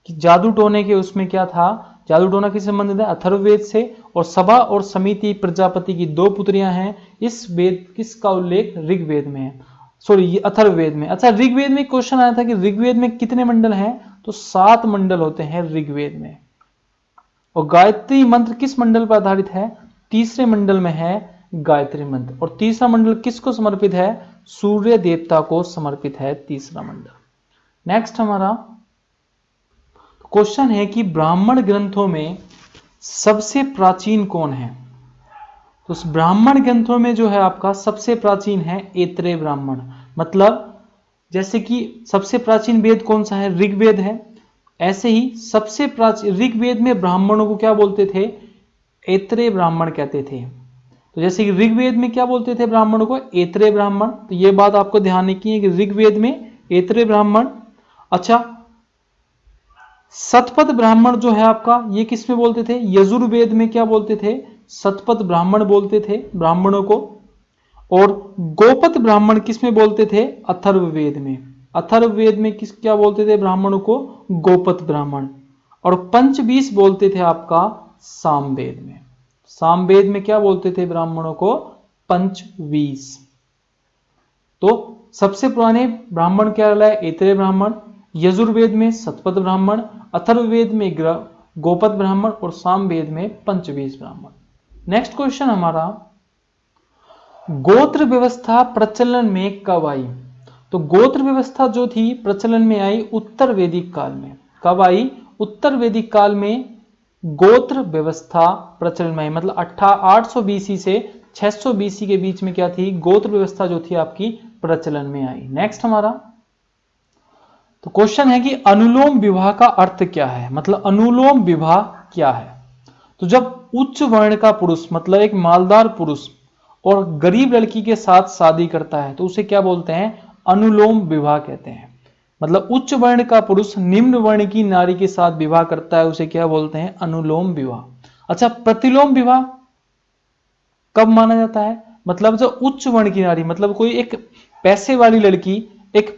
कि जादू टोने के उसमें क्या था, जादू टोना किससे संबंधित है? अथर्ववेद से। और सभा और समिति प्रजापति की 2 पुत्रियां हैं, इस वेद किसका उल्लेख ऋग्वेद में है, सॉरी ये अथर्ववेद में। अच्छा ऋग्वेद में क्वेश्चन आया था कि ऋग्वेद में कितने मंडल हैं? तो 7 मंडल होते हैं ऋग्वेद में। और गायत्री मंत्र किस मंडल पर आधारित है? तीसरे मंडल में है गायत्री मंत्र। और तीसरा मंडल किसको समर्पित है? सूर्य देवता को समर्पित है तीसरा मंडल। नेक्स्ट हमारा क्वेश्चन है कि ब्राह्मण ग्रंथों में सबसे प्राचीन कौन है? तो उस ब्राह्मण ग्रंथों में जो है आपका सबसे प्राचीन है ऐतरेय ब्राह्मण। मतलब जैसे कि सबसे प्राचीन वेद कौन सा है? ऋग्वेद है। ऐसे ही सबसे प्राचीन ऋग्वेद में ब्राह्मणों को क्या बोलते थे? ऐतरेय ब्राह्मण कहते थे। तो जैसे कि ऋग्वेद में क्या बोलते थे ब्राह्मणों को? ऐतरेय ब्राह्मण। तो ये बात आपको ध्यान रखनी है कि ऋग्वेद में ऐतरेय ब्राह्मण। अच्छा शतपथ ब्राह्मण जो है आपका ये किस में बोलते थे? यजुर्वेद में क्या बोलते थे? शतपथ ब्राह्मण बोलते थे ब्राह्मणों को। और गोपत ब्राह्मण किस में बोलते थे? अथर्ववेद में। अथर्ववेद में किस क्या बोलते थे ब्राह्मणों को? गोपत ब्राह्मण। और पंचबीस बोलते थे आपका सामवेद में। सामवेद में क्या बोलते थे ब्राह्मणों को? पंचबीस। तो सबसे पुराने ब्राह्मण क्या रहा है? ऐतरेय ब्राह्मण। यजुर्वेद में शतपथ ब्राह्मण, अथर्ववेद में गोपत ब्राह्मण और सामवेद में पंचबीस ब्राह्मण। नेक्स्ट क्वेश्चन हमारा गोत्र व्यवस्था प्रचलन में कब आई? तो गोत्र व्यवस्था जो थी प्रचलन में आई उत्तर वैदिक काल में। कब आई? उत्तर वैदिक काल में गोत्र व्यवस्था प्रचलन में आई। मतलब 800 बीसी से 600 बीसी के बीच में क्या थी? गोत्र व्यवस्था जो थी आपकी प्रचलन में आई। नेक्स्ट हमारा तो क्वेश्चन है कि अनुलोम विवाह का अर्थ क्या है? मतलब अनुलोम विवाह क्या है? तो जब उच्च वर्ण का पुरुष मतलब एक मालदार पुरुष और गरीब लड़की के साथ शादी करता है तो उसे क्या बोलते हैं? अनुलोम विवाह कहते हैं। मतलब उच्च वर्ण का पुरुष निम्न वर्ण की नारी के साथ विवाह करता है उसे क्या बोलते हैं? अनुलोम विवाह। अच्छा प्रतिलोम विवाह कब माना जाता है? मतलब जो उच्च वर्ण की नारी मतलब कोई एक पैसे वाली लड़की एक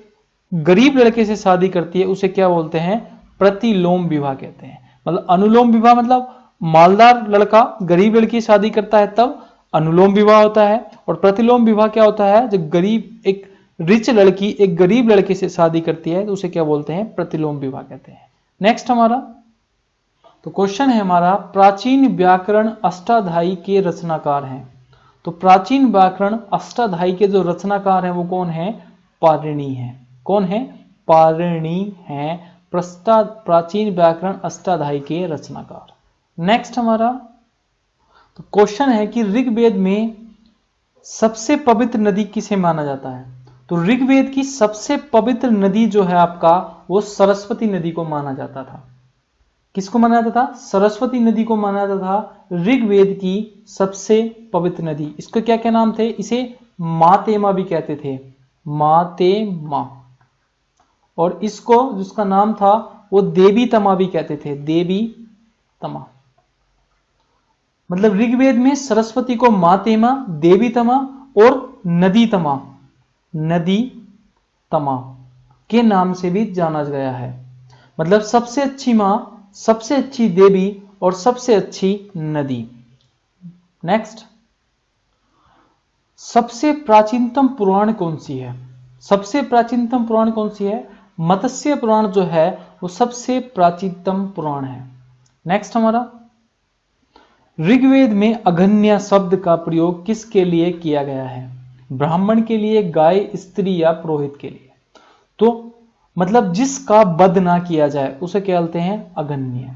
गरीब लड़के से शादी करती है उसे क्या बोलते हैं? प्रतिलोम विवाह कहते हैं। मतलब अनुलोम विवाह मतलब मालदार लड़का गरीब लड़की से शादी करता है तब अनुलोम विवाह होता है। और प्रतिलोम विवाह क्या होता है? जब गरीब एक रिच लड़की एक गरीब लड़के से शादी करती है तो उसे क्या बोलते हैं? प्रतिलोम विवाह कहते हैं। नेक्स्ट हमारा तो क्वेश्चन है हमारा प्राचीन व्याकरण अष्टाध्यायी के रचनाकार हैं। तो प्राचीन व्याकरण अष्टाध्यायी के जो रचनाकार हैं वो कौन है? पाणिनि है। कौन है? पाणिनि है प्राचीन व्याकरण अष्टाध्यायी के रचनाकार। नेक्स्ट हमारा तो क्वेश्चन है कि ऋग्वेद में सबसे पवित्र नदी किसे माना जाता है? तो ऋग्वेद की सबसे पवित्र नदी जो है आपका वो सरस्वती नदी को माना जाता था। किसको माना जाता था? सरस्वती नदी को माना जाता था ऋग्वेद की सबसे पवित्र नदी। इसको क्या क्या नाम थे? इसे मातेमा भी कहते थे, मातेमा। और इसको जिसका नाम था वो देवी तमा भी कहते थे, देवी तमा। मतलब ऋग्वेद में सरस्वती को मातेमा, देवी तमा और नदी तमा, नदी तमा के नाम से भी जाना गया है। मतलब सबसे अच्छी मां, सबसे अच्छी देवी और सबसे अच्छी नदी। नेक्स्ट सबसे प्राचीनतम पुराण कौन सी है? सबसे प्राचीनतम पुराण कौन सी है? मत्स्य पुराण जो है वो सबसे प्राचीनतम पुराण है। नेक्स्ट हमारा, ऋग्वेद में अघन्या शब्द का प्रयोग किसके लिए किया गया है? ब्राह्मण के लिए, गाय, स्त्री या पुरोहित के लिए? तो मतलब जिसका वध ना किया जाए उसे क्या बोलते हैं? अघन्य।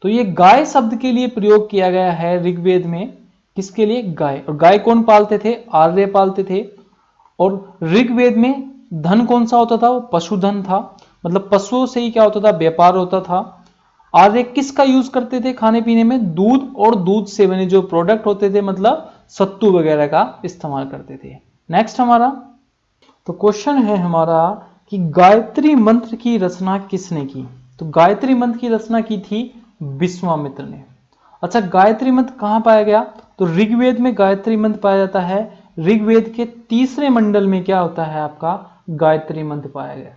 तो ये गाय शब्द के लिए प्रयोग किया गया है ऋग्वेद में। किसके लिए? गाय। और गाय कौन पालते थे? आर्य पालते थे। और ऋग्वेद में धन कौन सा होता था? वो पशुधन था, मतलब पशुओं से ही क्या होता था? व्यापार होता था। आर्य किसका यूज करते थे खाने पीने में? दूध और दूध से बने जो प्रोडक्ट होते थे, मतलब सत्तू वगैरह का इस्तेमाल करते थे। नेक्स्ट हमारा, तो क्वेश्चन है हमारा कि गायत्री मंत्र की रचना किसने की? तो गायत्री मंत्र की रचना की थी विश्वामित्र ने। अच्छा, गायत्री मंत्र कहां पाया गया? तो ऋग्वेद में गायत्री मंत्र पाया जाता है। ऋग्वेद के तीसरे मंडल में क्या होता है आपका? गायत्री मंत्र पाया गया।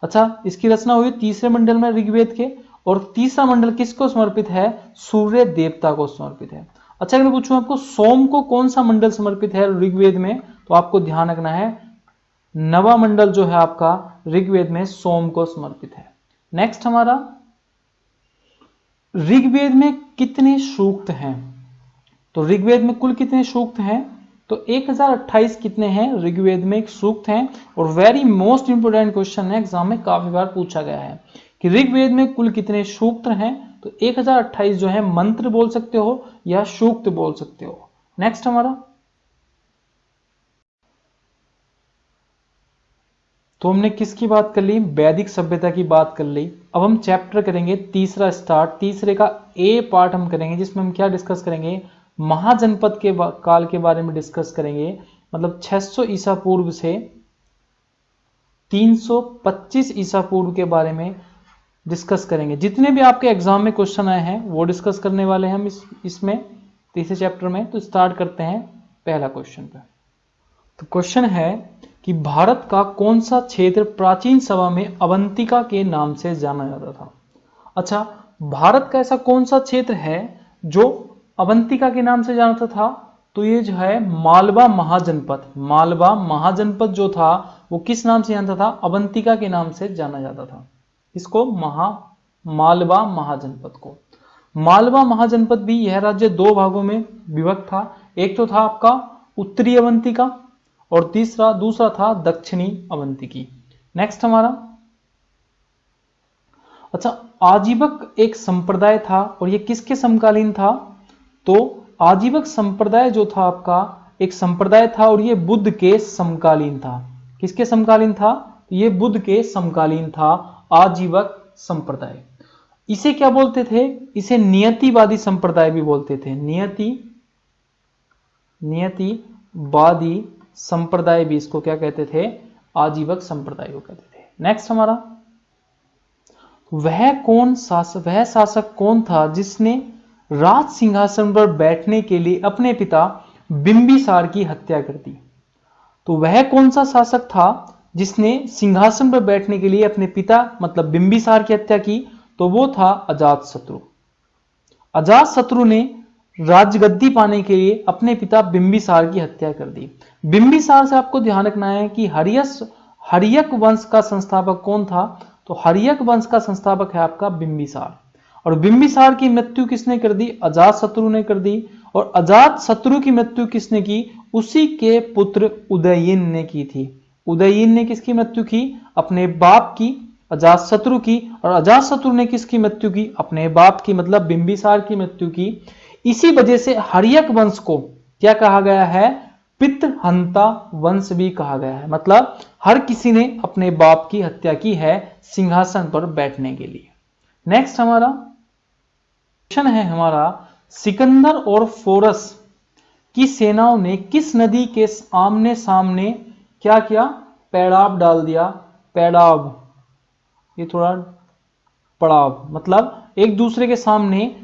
अच्छा, इसकी रचना हुई तीसरे मंडल में ऋग्वेद के, और तीसरा मंडल किसको समर्पित है? सूर्य देवता को समर्पित है। अच्छा, अगर मैं पूछूं आपको सोम को कौन सा मंडल समर्पित है ऋग्वेद में, तो आपको ध्यान रखना है नवा मंडल जो है आपका ऋग्वेद में सोम को समर्पित है। नेक्स्ट हमारा, ऋग्वेद में कितने सूक्त हैं? तो ऋग्वेद में कुल कितने सूक्त हैं? तो 1028 कितने हैं ऋग्वेद में एक सूक्त हैं। और वेरी मोस्ट इंपोर्टेंट क्वेश्चन है, एग्जाम में काफी बार पूछा गया है कि ऋग्वेद में कुल कितने सूक्त हैं? तो 1028 जो है मंत्र बोल सकते हो या सूक्त बोल सकते हो। नेक्स्ट हमारा, तो हमने किसकी बात कर ली? वैदिक सभ्यता की बात कर ली। अब हम चैप्टर करेंगे तीसरा स्टार्ट, तीसरे का ए पार्ट हम करेंगे, जिसमें हम क्या डिस्कस करेंगे? महाजनपद के काल के बारे में डिस्कस करेंगे। मतलब 600 ईसा पूर्व से 325 ईसा पूर्व के बारे में डिस्कस करेंगे। जितने भी आपके एग्जाम में क्वेश्चन आए हैं वो डिस्कस करने वाले हैं हम इसमें तीसरे चैप्टर में। तो स्टार्ट करते हैं पहला क्वेश्चन पे। तो क्वेश्चन है कि भारत का कौन सा क्षेत्र प्राचीन सभा में अवंतिका के नाम से जाना जाता था? अच्छा, भारत का ऐसा कौन सा क्षेत्र है जो अवंतिका के नाम से जाना था? तो ये जो है मालवा महाजनपद। मालवा महाजनपद जो था वो किस नाम से जानता था? अवंतिका के नाम से जाना जाता था। इसको मालवा महाजनपद को। मालवा महाजनपद भी यह राज्य दो भागों में विभक्त था। एक तो था आपका उत्तरी अवंतिका और दूसरा था दक्षिणी अवंतिकी। नेक्स्ट हमारा, अच्छा, आजीवक एक संप्रदाय था और ये किसके समकालीन था? तो आजीवक संप्रदाय जो था आपका एक संप्रदाय था और ये बुद्ध के समकालीन था। किसके समकालीन था? ये बुद्ध के समकालीन था आजीवक संप्रदाय। इसे क्या बोलते थे? इसे नियतिवादी संप्रदाय भी बोलते थे। नियतिवादी संप्रदाय भी इसको क्या कहते थे? आजीवक संप्रदाय को कहते थे। नेक्स्ट हमारा, वह शासक कौन था जिसने राज सिंहासन पर बैठने के लिए अपने पिता बिंबिसार की हत्या कर दी? तो वह कौन सा शासक था जिसने सिंहासन पर बैठने के लिए अपने पिता मतलब बिंबिसार की हत्या की? तो वो था अजातशत्रु। अजातशत्रु ने राजगद्दी पाने के लिए अपने पिता बिंबिसार की हत्या कर दी। बिंबिसार से आपको ध्यान रखना है कि हर्यक वंश का संस्थापक कौन था? तो हर्यक वंश का संस्थापक है आपका बिंबिसार। और बिंबिसार की मृत्यु किसने कर दी? अजातशत्रु ने कर दी। और अजातशत्रु की मृत्यु किसने की? उसी के पुत्र उदयीन ने की थी। उदयीन ने किसकी मृत्यु की? अपने बाप की, अजातशत्रु की। और अजातशत्रु ने किसकी मृत्यु की? अपने बाप की, मतलब बिंबिसार की मृत्यु की। इसी वजह से हर्यक वंश को क्या कहा गया है? पितृहंता वंश भी कहा गया है। मतलब हर किसी ने अपने बाप की हत्या की है सिंहासन पर बैठने के लिए। नेक्स्ट हमारा क्वेश्चन है हमारा, सिकंदर और फोरस की सेनाओं ने किस नदी के आमने सामने क्या किया? पैड़ाव डाल दिया। पैड़ाव, ये थोड़ा पड़ाव, मतलब एक दूसरे के सामने,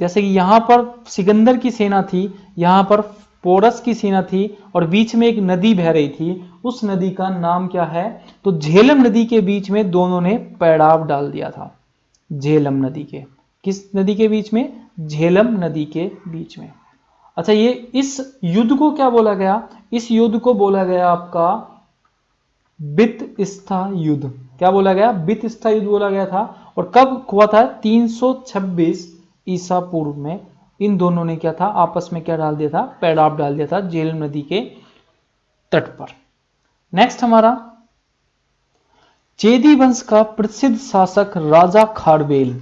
जैसे कि यहां पर सिकंदर की सेना थी, यहां पर पोरस की सेना थी और बीच में एक नदी बह रही थी। उस नदी का नाम क्या है? तो झेलम नदी के बीच में दोनों ने पैड़ाव डाल दिया था। झेलम नदी के, किस नदी के बीच में? झेलम नदी के बीच में। अच्छा, ये इस युद्ध को क्या बोला गया? इस युद्ध को बोला गया आपका बितस्ता युद्ध। क्या बोला गया? बितस्ता युद्ध बोला गया था। और कब हुआ था? 326 ईसा पूर्व में इन दोनों ने क्या था? आपस में क्या डाल दिया था? पैडाब डाल दिया था झेलम नदी के तट पर। नेक्स्ट हमारा, चेदी वंश का प्रसिद्ध शासक राजा खारवेल।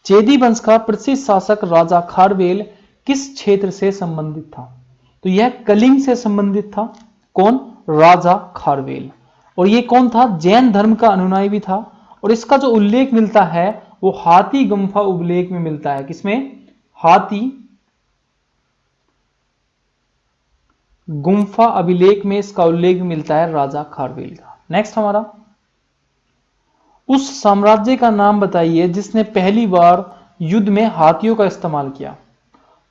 चेदी वंश का प्रसिद्ध शासक राजा खारवेल किस क्षेत्र से संबंधित था? तो यह कलिंग से संबंधित था। कौन? राजा खारवेल। और ये कौन था? जैन धर्म का अनुयायी भी था। और इसका जो उल्लेख मिलता है वो हाथी गुम्फा उल्लेख में मिलता है। किसमें? हाथी गुम्फा अभिलेख में इसका उल्लेख मिलता है राजा खारवेल का। नेक्स्ट हमारा, उस साम्राज्य का नाम बताइए जिसने पहली बार युद्ध में हाथियों का इस्तेमाल किया।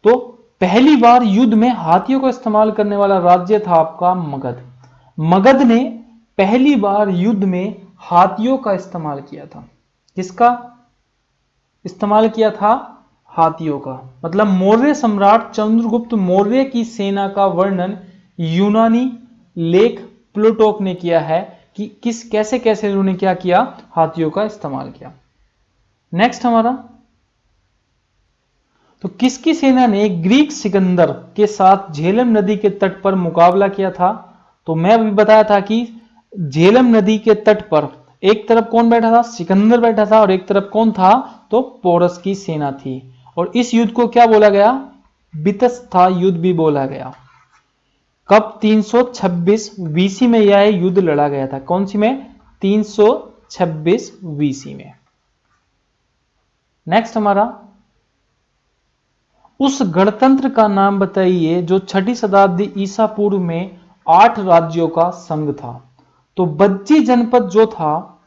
तो पहली बार युद्ध में हाथियों का इस्तेमाल करने वाला राज्य था आपका मगध। मगध ने पहली बार युद्ध में हाथियों का इस्तेमाल किया था। किसका इस्तेमाल किया था? हाथियों का। मतलब मौर्य सम्राट चंद्रगुप्त मौर्य की सेना का वर्णन यूनानी लेख प्लूटोक ने किया है कि किस कैसे कैसे उन्होंने क्या किया? हाथियों का इस्तेमाल किया। नेक्स्ट हमारा, तो किसकी सेना ने ग्रीक सिकंदर के साथ झेलम नदी के तट पर मुकाबला किया था? तो मैं अभी बताया था कि झेलम नदी के तट पर एक तरफ कौन बैठा था? सिकंदर बैठा था। और एक तरफ कौन था? तो पोरस की सेना थी। और इस युद्ध को क्या बोला गया? बितस्ता युद्ध भी बोला गया। कब? 326 बीसी में यह युद्ध लड़ा गया था। कौन सी में? 326 बीसी में। नेक्स्ट हमारा, उस गणतंत्र का नाम बताइए जो 6ठी शताब्दी ईसा पूर्व में 8 राज्यों का संघ था। तो बज्जी जनपद जो था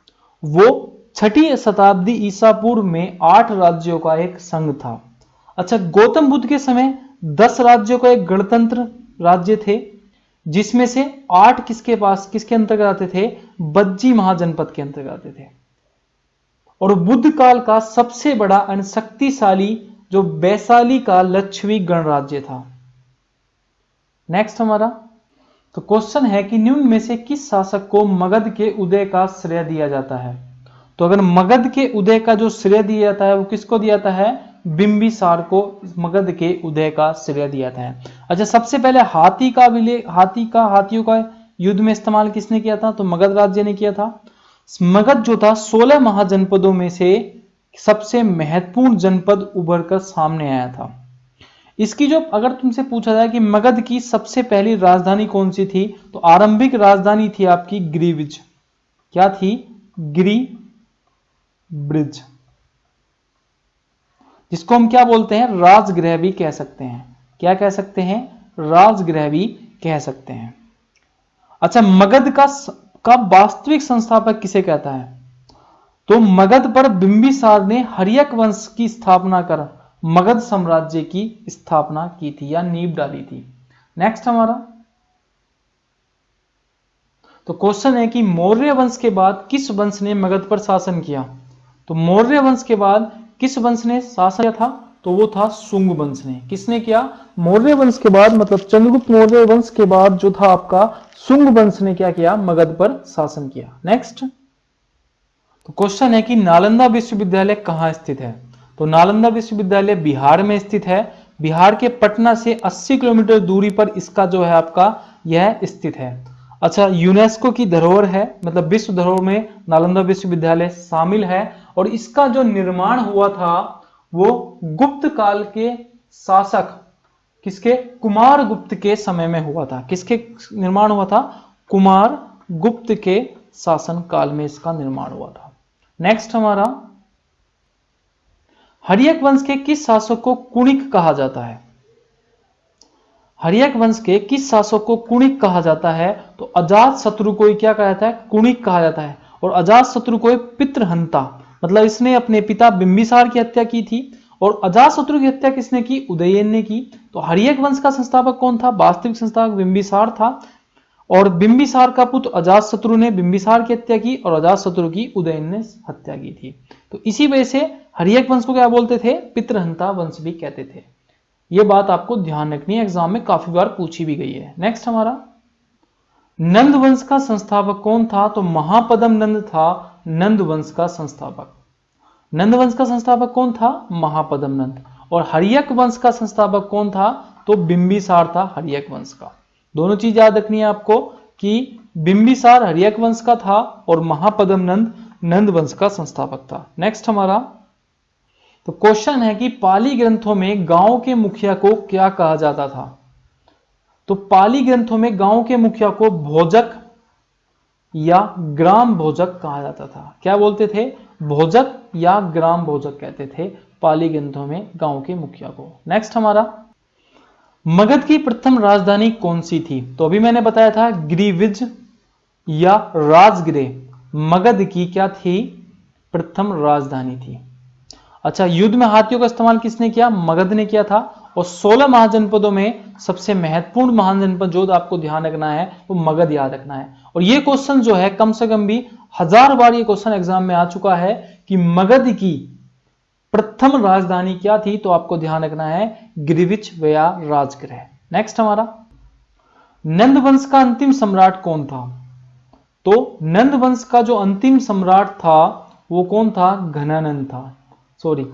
वो 6ठी शताब्दी ईसा पूर्व में 8 राज्यों का एक संघ था। अच्छा, गौतम बुद्ध के समय 10 राज्यों का एक गणतंत्र राज्य थे, जिसमें से 8 किसके अंतर्गत आते थे? बज्जी महाजनपद के अंतर्गत आते थे। और बुद्ध काल का सबसे बड़ा अनशक्तिशाली जो वैशाली का लक्षवी गणराज्य था। नेक्स्ट हमारा, तो क्वेश्चन है कि निम्न में से किस शासक को मगध के उदय का श्रेय दिया जाता है? तो अगर मगध के उदय का जो श्रेय दिया जाता है वो किसको दिया जाता है? बिंबिसार को मगध के उदय का श्रेय दिया जाता है। अच्छा, सबसे पहले हाथियों का युद्ध में इस्तेमाल किसने किया था? तो मगध राज्य ने किया था। मगध जो था 16 महाजनपदों में से सबसे महत्वपूर्ण जनपद उभर कर सामने आया था। इसकी जो अगर तुमसे पूछा जाए कि मगध की सबसे पहली राजधानी कौन सी थी, तो आरंभिक राजधानी थी आपकी गिरिब्रिज। क्या थी? गिरिब्रिज, जिसको हम क्या बोलते हैं? राजगृह भी कह सकते हैं। क्या कह सकते हैं? राजगृह भी कह सकते हैं। अच्छा, मगध का वास्तविक संस्थापक किसे कहता है? तो मगध पर बिंबिसार ने हर्यक वंश की स्थापना कर मगध साम्राज्य की स्थापना की थी या नींव डाली थी। नेक्स्ट हमारा, तो क्वेश्चन है कि मौर्य वंश के बाद किस वंश ने मगध पर शासन किया? तो मौर्य वंश के बाद किस वंश ने शासन किया था? तो वो था शुंग वंश ने। किसने किया? मौर्य वंश के बाद, मतलब चंद्रगुप्त मौर्य वंश के बाद जो था आपका शुंग वंश ने क्या किया? मगध पर शासन किया। नेक्स्ट, तो क्वेश्चन है कि नालंदा विश्वविद्यालय कहां स्थित है? तो नालंदा विश्वविद्यालय बिहार में स्थित है। बिहार के पटना से 80 किलोमीटर दूरी पर इसका जो है आपका यह स्थित है। अच्छा, यूनेस्को की धरोहर है, मतलब विश्व धरोहर में नालंदा विश्वविद्यालय शामिल है। और इसका जो निर्माण हुआ था वो गुप्त काल के शासक किसके? कुमार गुप्त के समय में हुआ था। किसके निर्माण हुआ था? कुमार गुप्त के शासन काल में इसका निर्माण हुआ था। नेक्स्ट हमारा, हर्यक वंश के किस शासक को कुणिक कहा जाता है? हर्यक वंश के किस शासक को कुणिक कहा जाता है? तो अजात शत्रु को क्या कहा जाता है? कुणिक कहा जाता है। और अजात शत्रु को पितृहंता, मतलब इसने अपने पिता बिंबिसार की हत्या की थी। और अजात शत्रु की हत्या किसने की? उदयन ने की। तो हर्यक वंश का संस्थापक कौन था? वास्तविक संस्थापक बिंबिसार था। और बिंबिसार का पुत्र अजातशत्रु ने बिंबिसार की हत्या की और अजातशत्रु की उदयन ने हत्या की थी। तो इसी वजह से हर्यक वंश को क्या बोलते थे? पितृहंता वंश भी कहते थे। यह बात आपको ध्यान रखनी है, एग्जाम में काफी बार पूछी भी गई है। नेक्स्ट हमारा, नंद वंश का संस्थापक कौन था? तो महापद्म नंद था नंद वंश का संस्थापक। नंद वंश का संस्थापक कौन था? महापद्म नंद। और हर्यक वंश का संस्थापक कौन था? तो बिंबिसार था हर्यक वंश का। दोनों चीज याद रखनी है आपको कि बिंबिसार हर्यक वंश का था और महापद्म नंद नंद वंश का संस्थापक था। नेक्स्ट हमारा तो क्वेश्चन है कि पाली ग्रंथों में गांव के मुखिया को क्या कहा जाता था? तो पाली ग्रंथों में गांव के मुखिया को भोजक या ग्राम भोजक कहा जाता था। क्या बोलते थे? भोजक या ग्राम भोजक कहते थे पाली ग्रंथों में गांव के मुखिया को। नेक्स्ट हमारा मगध की प्रथम राजधानी कौन सी थी? तो अभी मैंने बताया था गिरिविज या राजगृह मगध की क्या थी? प्रथम राजधानी थी। अच्छा, युद्ध में हाथियों का इस्तेमाल किसने किया? मगध ने किया था। और 16 महाजनपदों में सबसे महत्वपूर्ण महाजनपद जो आपको ध्यान रखना है वो मगध याद रखना है। और ये क्वेश्चन जो है कम से कम भी 1000 बार ये क्वेश्चन एग्जाम में आ चुका है कि मगध की प्रथम राजधानी क्या थी? तो आपको ध्यान रखना है गिरिविच या राजगृह। नेक्स्ट हमारा नंद वंश का अंतिम सम्राट कौन था? तो नंद वंश का जो अंतिम सम्राट था वो कौन था? घनानंद था। सॉरी,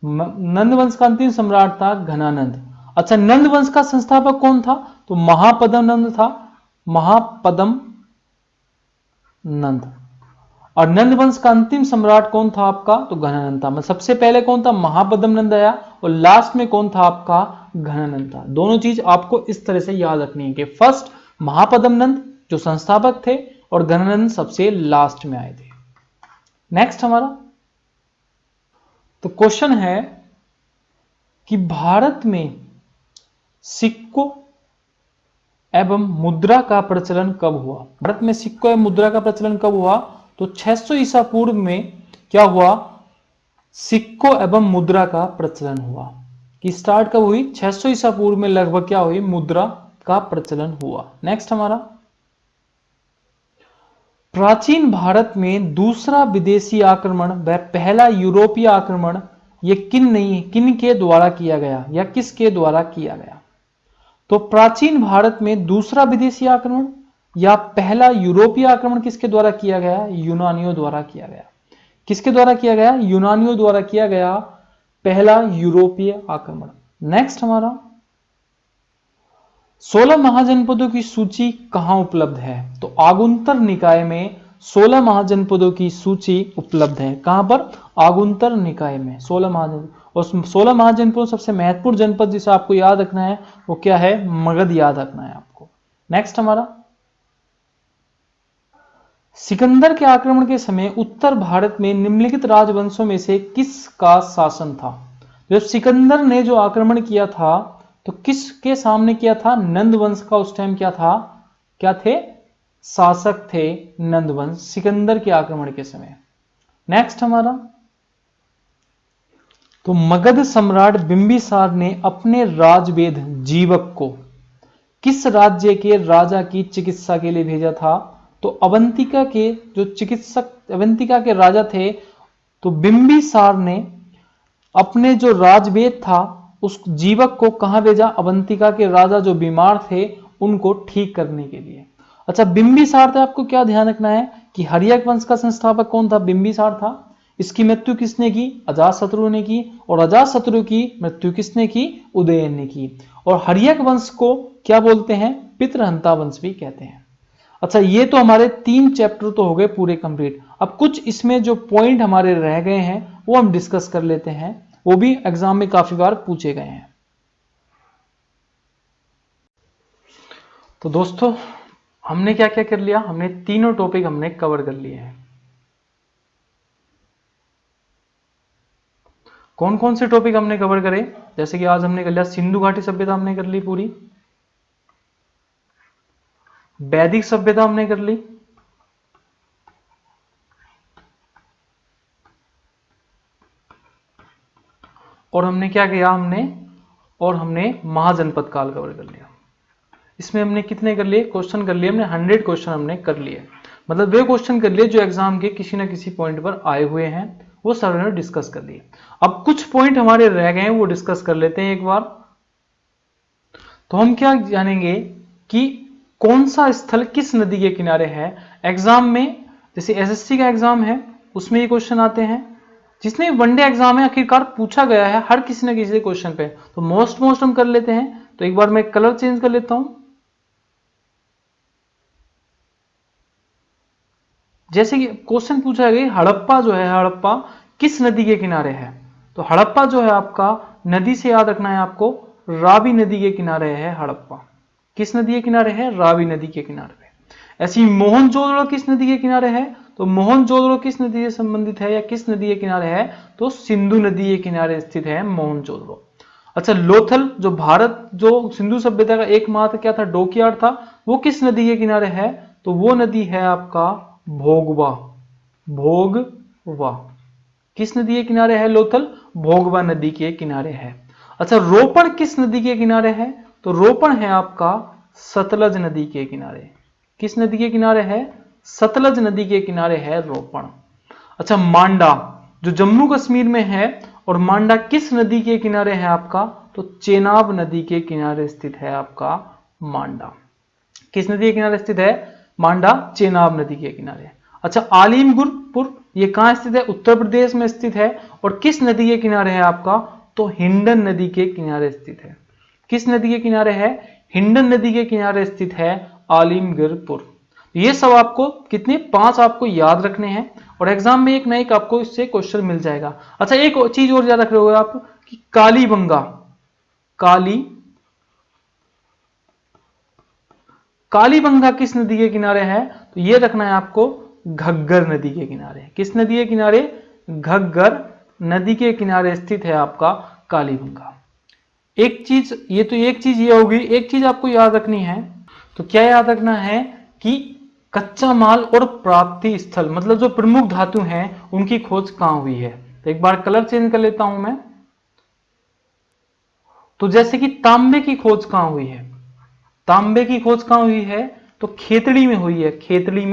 नंद वंश का अंतिम सम्राट था घनानंद। अच्छा, नंद वंश का संस्थापक कौन था? तो महापद्म नंद था, महापद्म नंद। और नंद वंश का अंतिम सम्राट कौन था आपका? तो घनानंद था। मतलब सबसे पहले कौन था? महापद्म नंद आया और लास्ट में कौन था आपका? घनानंद था। दोनों चीज आपको इस तरह से याद रखनी है कि फर्स्ट महापद्म नंद जो संस्थापक थे और घनानंद सबसे लास्ट में आए थे। नेक्स्ट हमारा तो क्वेश्चन है कि भारत में सिक्कों एवं मुद्रा का प्रचलन कब हुआ? भारत में सिक्कों एवं मुद्रा का प्रचलन कब हुआ? तो 600 ईसा पूर्व में क्या हुआ? सिक्कों एवं मुद्रा का प्रचलन हुआ। कि स्टार्ट कब हुई? 600 ईसा पूर्व में लगभग क्या हुई? मुद्रा का प्रचलन हुआ। नेक्स्ट हमारा प्राचीन भारत में दूसरा विदेशी आक्रमण व पहला यूरोपीय आक्रमण ये किन के द्वारा किया गया या किसके द्वारा किया गया? तो प्राचीन भारत में दूसरा विदेशी आक्रमण या पहला यूरोपीय आक्रमण किसके द्वारा किया गया? यूनानियों द्वारा किया गया। किसके द्वारा किया गया? यूनानियों द्वारा किया गया पहला यूरोपीय आक्रमण। नेक्स्ट हमारा 16 महाजनपदों की सूची कहां उपलब्ध है? तो आगुंतर निकाय में 16 महाजनपदों की सूची उपलब्ध है। कहां पर? आगुंतर निकाय में 16 महाजनपद। और 16 महाजनपदों सबसे महत्वपूर्ण जनपद जिसे आपको याद रखना है वो क्या है? मगध याद रखना है आपको। नेक्स्ट हमारा सिकंदर के आक्रमण के समय उत्तर भारत में निम्नलिखित राजवंशों में से किसका शासन था? जब सिकंदर ने जो आक्रमण किया था तो किसके सामने किया था? नंद वंश का उस टाइम क्या था? क्या थे? शासक थे नंद वंश सिकंदर के आक्रमण के समय। नेक्स्ट हमारा तो मगध सम्राट बिंबिसार ने अपने राजवेद जीवक को किस राज्य के राजा की चिकित्सा के लिए भेजा था? तो अवंतिका के जो चिकित्सक अवंतिका के राजा थे तो बिंबिसार ने अपने जो राजवेद था उस जीवक को कहां भेजा? अवंतिका के राजा जो बीमार थे उनको ठीक करने के लिए। अच्छा, बिंबिसार था, आपको क्या ध्यान रखना है कि हर्यक वंश का संस्थापक कौन था? बिंबिसार था। इसकी मृत्यु किसने की? अजातशत्रु ने की। और अजातशत्रु की मृत्यु किसने की? उदयन ने की। और हर्यक वंश को क्या बोलते हैं? पितृहंता वंश भी कहते हैं। अच्छा, ये तो हमारे 3 चैप्टर तो हो गए पूरे कंप्लीट। अब कुछ इसमें जो पॉइंट हमारे रह गए हैं वो हम डिस्कस कर लेते हैं, वो भी एग्जाम में काफी बार पूछे गए हैं। तो दोस्तों हमने क्या क्या कर लिया? हमने तीनों टॉपिक हमने कवर कर लिए हैं। कौन कौन से टॉपिक हमने कवर करे? जैसे कि आज हमने कर लिया सिंधु घाटी सभ्यता हमने कर ली पूरी, वैदिक सभ्यता हमने कर ली, और हमने क्या किया? हमने महाजनपद काल कवर कर लिया। इसमें हमने कितने कर लिए? क्वेश्चन कर लिए हमने 100 क्वेश्चन हमने कर लिए। मतलब वे क्वेश्चन कर लिए जो एग्जाम के किसी ना किसी पॉइंट पर आए हुए हैं, वो सर ने डिस्कस कर लिए। अब कुछ पॉइंट हमारे रह गए हैं वो डिस्कस कर लेते हैं एक बार। तो हम क्या जानेंगे कि कौन सा स्थल किस नदी के किनारे है। एग्जाम में जैसे एसएससी का एग्जाम है उसमें ये क्वेश्चन आते हैं, जिसने वनडे एग्जाम है आखिरकार पूछा गया है हर किसी न किसी क्वेश्चन पे। तो मोस्ट हम कर लेते हैं। तो एक बार मैं कलर चेंज कर लेता हूं। जैसे कि क्वेश्चन पूछा गया हड़प्पा जो है, हड़प्पा किस नदी के किनारे है। तो हड़प्पा जो है आपका नदी से याद रखना है आपको, रावी नदी के किनारे है हड़प्पा। किस नदी के किनारे है, रावी नदी के किनारे पे। ऐसे ही मोहनजोदड़ो किस नदी के किनारे है, तो मोहनजोदड़ो किस नदी से संबंधित है या किस नदी के किनारे है, तो सिंधु नदी के किनारे स्थित है मोहनजोदड़ो। अच्छा, लोथल जो भारत जो सिंधु सभ्यता का एकमात्र क्या था, डॉकयार्ड था, वो किस नदी के किनारे है, तो वो नदी है आपका भोगवा। भोगवा किस नदी के किनारे है, लोथल भोगवा नदी के किनारे है। अच्छा, रोपण किस नदी के किनारे है, तो रोपण है आपका सतलज नदी के किनारे। किस नदी के किनारे है, सतलज नदी के किनारे है रोपण। अच्छा, मांडा जो जम्मू कश्मीर में है, और मांडा किस नदी के किनारे है आपका, तो चेनाब नदी के किनारे स्थित है आपका मांडा। किस नदी के किनारे स्थित है, मांडा चेनाब नदी के किनारे। अच्छा, आलिमपुर ये कहां स्थित है, उत्तर प्रदेश में स्थित है, और किस नदी के किनारे है आपका, तो हिंडन नदी के किनारे स्थित है। किस नदी के किनारे है, हिंडन नदी के किनारे स्थित है आलिमगीरपुर। ये सब आपको कितने 5 आपको याद रखने हैं, और एग्जाम में एक ना एक आपको इससे क्वेश्चन मिल जाएगा। अच्छा, एक चीज और याद रख रहे हो आप कि कालीबंगा, कालीबंगा किस नदी के किनारे है, तो ये रखना है आपको घग्गर नदी के किनारे। किस नदी के किनारे, घग्गर नदी के किनारे स्थित है आपका कालीबंगा। एक चीज ये होगी, एक चीज आपको याद रखनी है। तो क्या याद रखना है कि कच्चा माल और प्राप्ति स्थल मतलब जो प्रमुख धातु हैं उनकी खोज कहां हुई है। तो एक बार कलर चेंज कर लेता हूं मैं। तो जैसे कि तांबे की खोज कहां हुई है, तांबे की खोज कहां हुई है, तो खेतड़ी में हुई है। खेतड़ी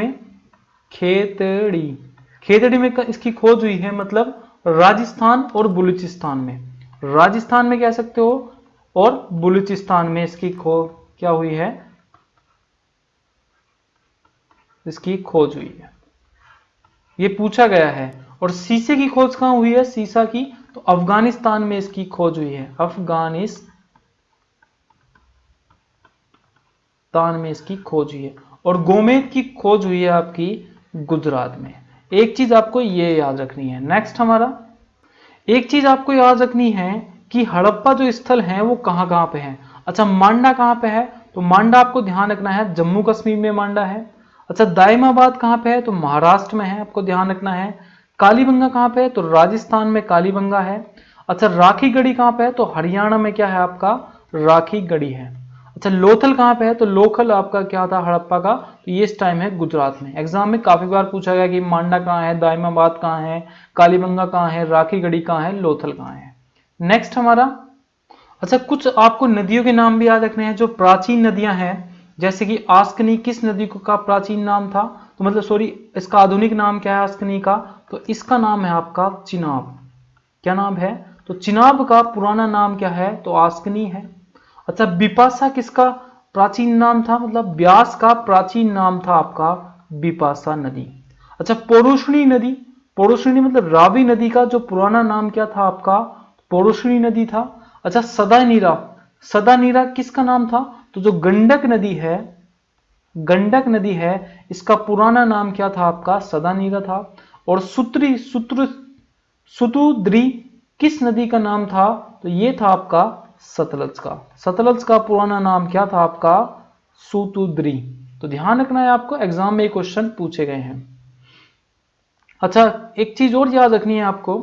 में इसकी खोज हुई है, मतलब राजस्थान और बलूचिस्तान में। राजस्थान में कह सकते हो, और बलूचिस्तान में इसकी खोज क्या हुई है, इसकी खोज हुई है, ये पूछा गया है। और शीशे की खोज कहां हुई है, शीशा की, तो अफगानिस्तान में इसकी खोज हुई है। अफगानिस्तान में इसकी खोज हुई है। और गोमेद की खोज हुई है आपकी गुजरात में। एक चीज आपको ये याद रखनी है। नेक्स्ट हमारा एक चीज आपको याद रखनी है कि हड़प्पा जो स्थल है वो कहां कहां पे है। अच्छा, मांडा कहां पे है, तो मांडा आपको ध्यान रखना है जम्मू कश्मीर में मांडा है। अच्छा, दाइमाबाद कहां पे है, तो महाराष्ट्र में है, आपको ध्यान रखना है। कालीबंगा कहां पे है, तो राजस्थान में कालीबंगा है। अच्छा, राखी गढ़ी कहां पे है, तो हरियाणा में क्या है आपका राखी गढ़ी है। अच्छा, लोथल कहां पे है, तो लोथल आपका क्या था हड़प्पा का, तो ये इस टाइम है गुजरात में। एग्जाम में काफी बार पूछा गया कि मांडा कहां है, दाइमाबाद कहां है, कालीबंगा कहां है, राखी गढ़ी कहां है, लोथल कहां है। नेक्स्ट हमारा, अच्छा कुछ आपको नदियों के नाम भी याद रखने हैं जो प्राचीन नदियां हैं। जैसे कि आस्कनी किस नदी का प्राचीन नाम था, तो मतलब सॉरी इसका आधुनिक नाम क्या है आस्कनी का, तो इसका नाम है आपका चिनाब। क्या नाम है, तो चिनाब का पुराना नाम क्या है, तो आस्कनी है। अच्छा, बिपाशा किसका प्राचीन नाम था, मतलब ब्यास का प्राचीन नाम था आपका बिपाशा नदी। अच्छा, पौरुषणी नदी, पौरुषणी मतलब रावी नदी का जो पुराना नाम क्या था आपका पौरुषणी नदी था। अच्छा, सदानीरा, सदानीरा किसका नाम था, तो जो गंडक नदी है, गंडक नदी है इसका पुराना नाम क्या था आपका सदानीरा था। और सुतुद्री किस नदी का नाम था, तो ये था आपका सतलज का। सतलज का पुराना नाम क्या था आपका सुतुद्री। तो ध्यान रखना है आपको, एग्जाम में क्वेश्चन पूछे गए हैं। अच्छा, एक चीज और याद रखनी है आपको,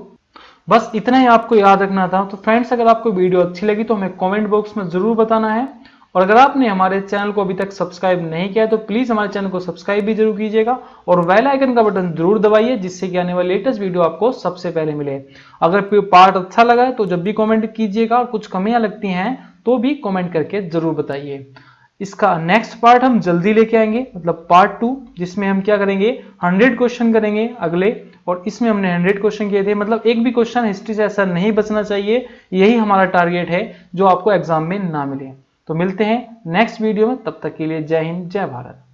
बस इतना ही आपको याद रखना था। तो फ्रेंड्स, अगर आपको वीडियो अच्छी लगी तो हमें कमेंट बॉक्स में जरूर बताना है, और अगर आपने हमारे चैनल को अभी तक सब्सक्राइब नहीं किया है तो प्लीज हमारे चैनल को सब्सक्राइब भी जरूर कीजिएगा, और बेल आइकन का बटन जरूर दबाइए, जिससे कि आने वाले लेटेस्ट वीडियो आपको सबसे पहले मिले। अगर पार्ट अच्छा लगा है तो जब भी कमेंट कीजिएगा, और कुछ कमियां लगती हैं तो भी कमेंट करके जरूर बताइए। इसका नेक्स्ट पार्ट हम जल्दी लेके आएंगे, मतलब पार्ट 2, जिसमें हम क्या करेंगे 100 क्वेश्चन करेंगे अगले, और इसमें हमने 100 क्वेश्चन किए थे, मतलब एक भी क्वेश्चन हिस्ट्री से ऐसा नहीं बचना चाहिए, यही हमारा टारगेट है जो आपको एग्जाम में ना मिले। तो मिलते हैं नेक्स्ट वीडियो में, तब तक के लिए जय हिंद जय भारत।